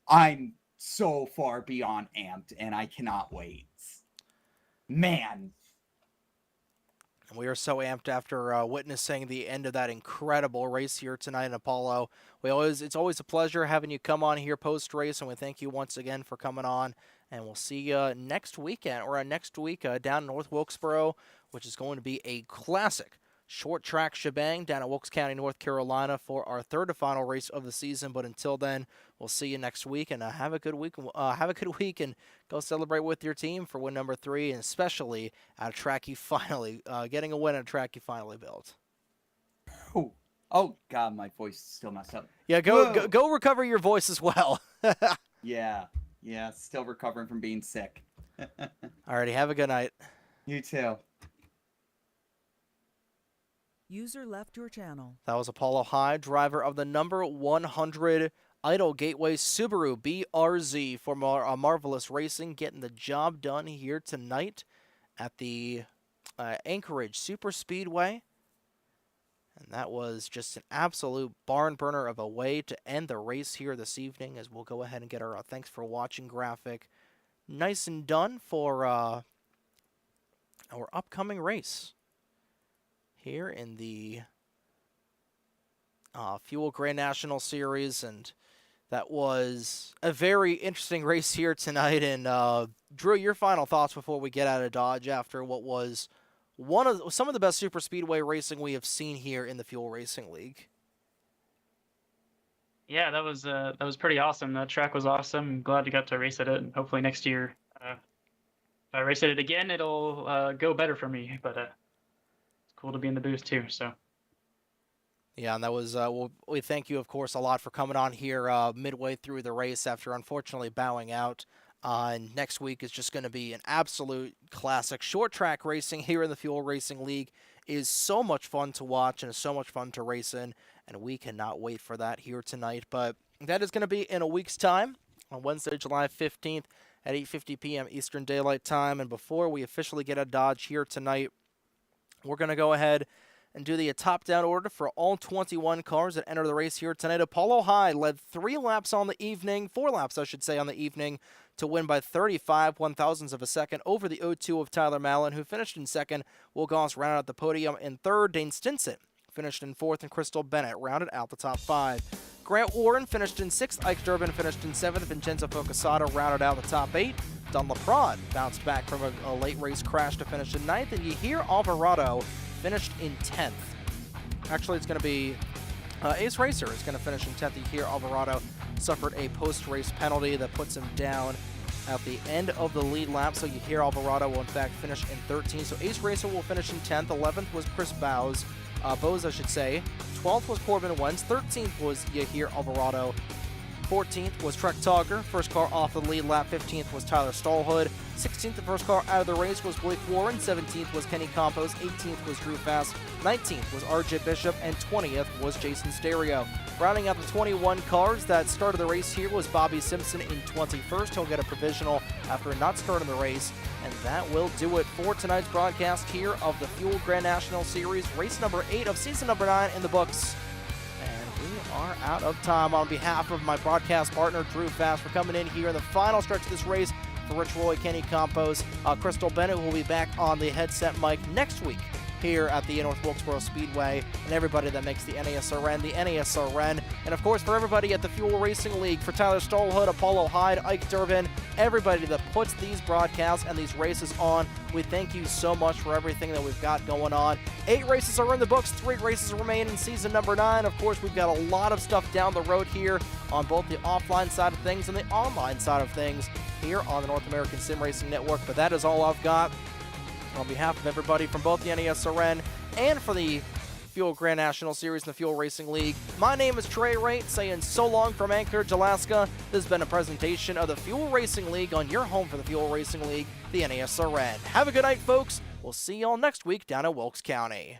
I'm so far beyond amped, and I cannot wait. Man. We are so amped after witnessing the end of that incredible race here tonight in Apollo. It's always a pleasure having you come on here post-race, and we thank you once again for coming on. And we'll see you next weekend, or next week down in North Wilkesboro, which is going to be a classic short track shebang down in Wilkes County, North Carolina for our third and final race of the season. But until then, we'll see you next week, and have a good week. Have a good week, and go celebrate with your team for win number 3, and especially at a track you finally getting a win at a track you finally built. Oh God, my voice is still messed up. Yeah, go recover your voice as well. Yeah, still recovering from being sick. Alrighty, have a good night. You too. User left your channel. That was Apollo Hyde, driver of the number 100 Idle Gateway Subaru BRZ for Marvelous Racing, getting the job done here tonight at the Anchorage Super Speedway. And that was just an absolute barn burner of a way to end the race here this evening, as we'll go ahead and get our thanks for watching graphic nice and done for our upcoming race here in the Fuel Grand National Series. And that was a very interesting race here tonight. And Drew, your final thoughts before we get out of Dodge after what was some of the best super speedway racing we have seen here in the Fuel Racing League. Yeah, that was pretty awesome. That track was awesome. I'm glad you got to race at it, and hopefully next year, if I race at it again, it'll go better for me. But it's cool to be in the booth too. So. Yeah, and that was, we thank you, of course, a lot for coming on here midway through the race after unfortunately bowing out. And next week is just going to be an absolute classic. Short track racing here in the Fuel Racing League is so much fun to watch and is so much fun to race in, and we cannot wait for that here tonight. But that is going to be in a week's time on Wednesday, July 15th at 8:50 p.m. Eastern Daylight Time. And before we officially get a Dodge here tonight, we're going to go ahead and do the top-down order for all 21 cars that enter the race here tonight. Apollo Hyde led 4 laps on the evening, on the evening, to win by 35 one-thousandths of a second over the 0-2 of Tyler Mallon, who finished in second. Will Goss rounded out the podium in third. Dane Stinson finished in fourth, and Crystal Bennett rounded out the top 5. Grant Warren finished in 6th. Ike Durbin finished in 7th. Vincenzo Focasato rounded out the top 8. Don LaPrade bounced back from a late race crash to finish in 9th. And Yahir Alvarado finished in 10th. Actually, it's going to be Ace Racer is going to finish in 10th. Yahir Alvarado suffered a post-race penalty that puts him down at the end of the lead lap, so Yahir Alvarado will in fact finish in 13th. So Ace Racer will finish in 10th. 11th was Chris Bowes. 12th was Corbin Wentz. 13th was Yahir Alvarado. 14th was Trek Togger. First car off the lead lap. 15th was Tyler Stallhood. 16th, the first car out of the race was Blake Warren. 17th was Kenny Campos. 18th was Drew Fast. 19th was RJ Bishop. And 20th was Jason Stereo. Rounding out the 21 cars that started the race here was Bobby Simpson in 21st. He'll get a provisional after not starting the race. And that will do it for tonight's broadcast here of the Fuel Grand National Series, race number 8 of season number 9 in the books. And we are out of time. On behalf of my broadcast partner, Drew Fast, for coming in here in the final stretch of this race, for Rich Roy, Kenny Campos, Crystal Bennett, who will be back on the headset mic next week here at the North Wilkesboro Speedway, and everybody that makes the NASRN, and of course for everybody at the Fuel Racing League, for Tyler Stallhood, Apollo Hyde, Ike Durbin, everybody that puts these broadcasts and these races on, we thank you so much for everything that we've got going on. 8 races are in the books, 3 races remain in season number 9. Of course, we've got a lot of stuff down the road here on both the offline side of things and the online side of things here on the North American Sim Racing Network, but that is all I've got. On behalf of everybody from both the NASRN and for the Fuel Grand National Series and the Fuel Racing League, my name is Trey Raitt, saying so long from Anchorage, Alaska. This has been a presentation of the Fuel Racing League on your home for the Fuel Racing League, the NASRN. Have a good night, folks. We'll see y'all next week down in Wilkes County.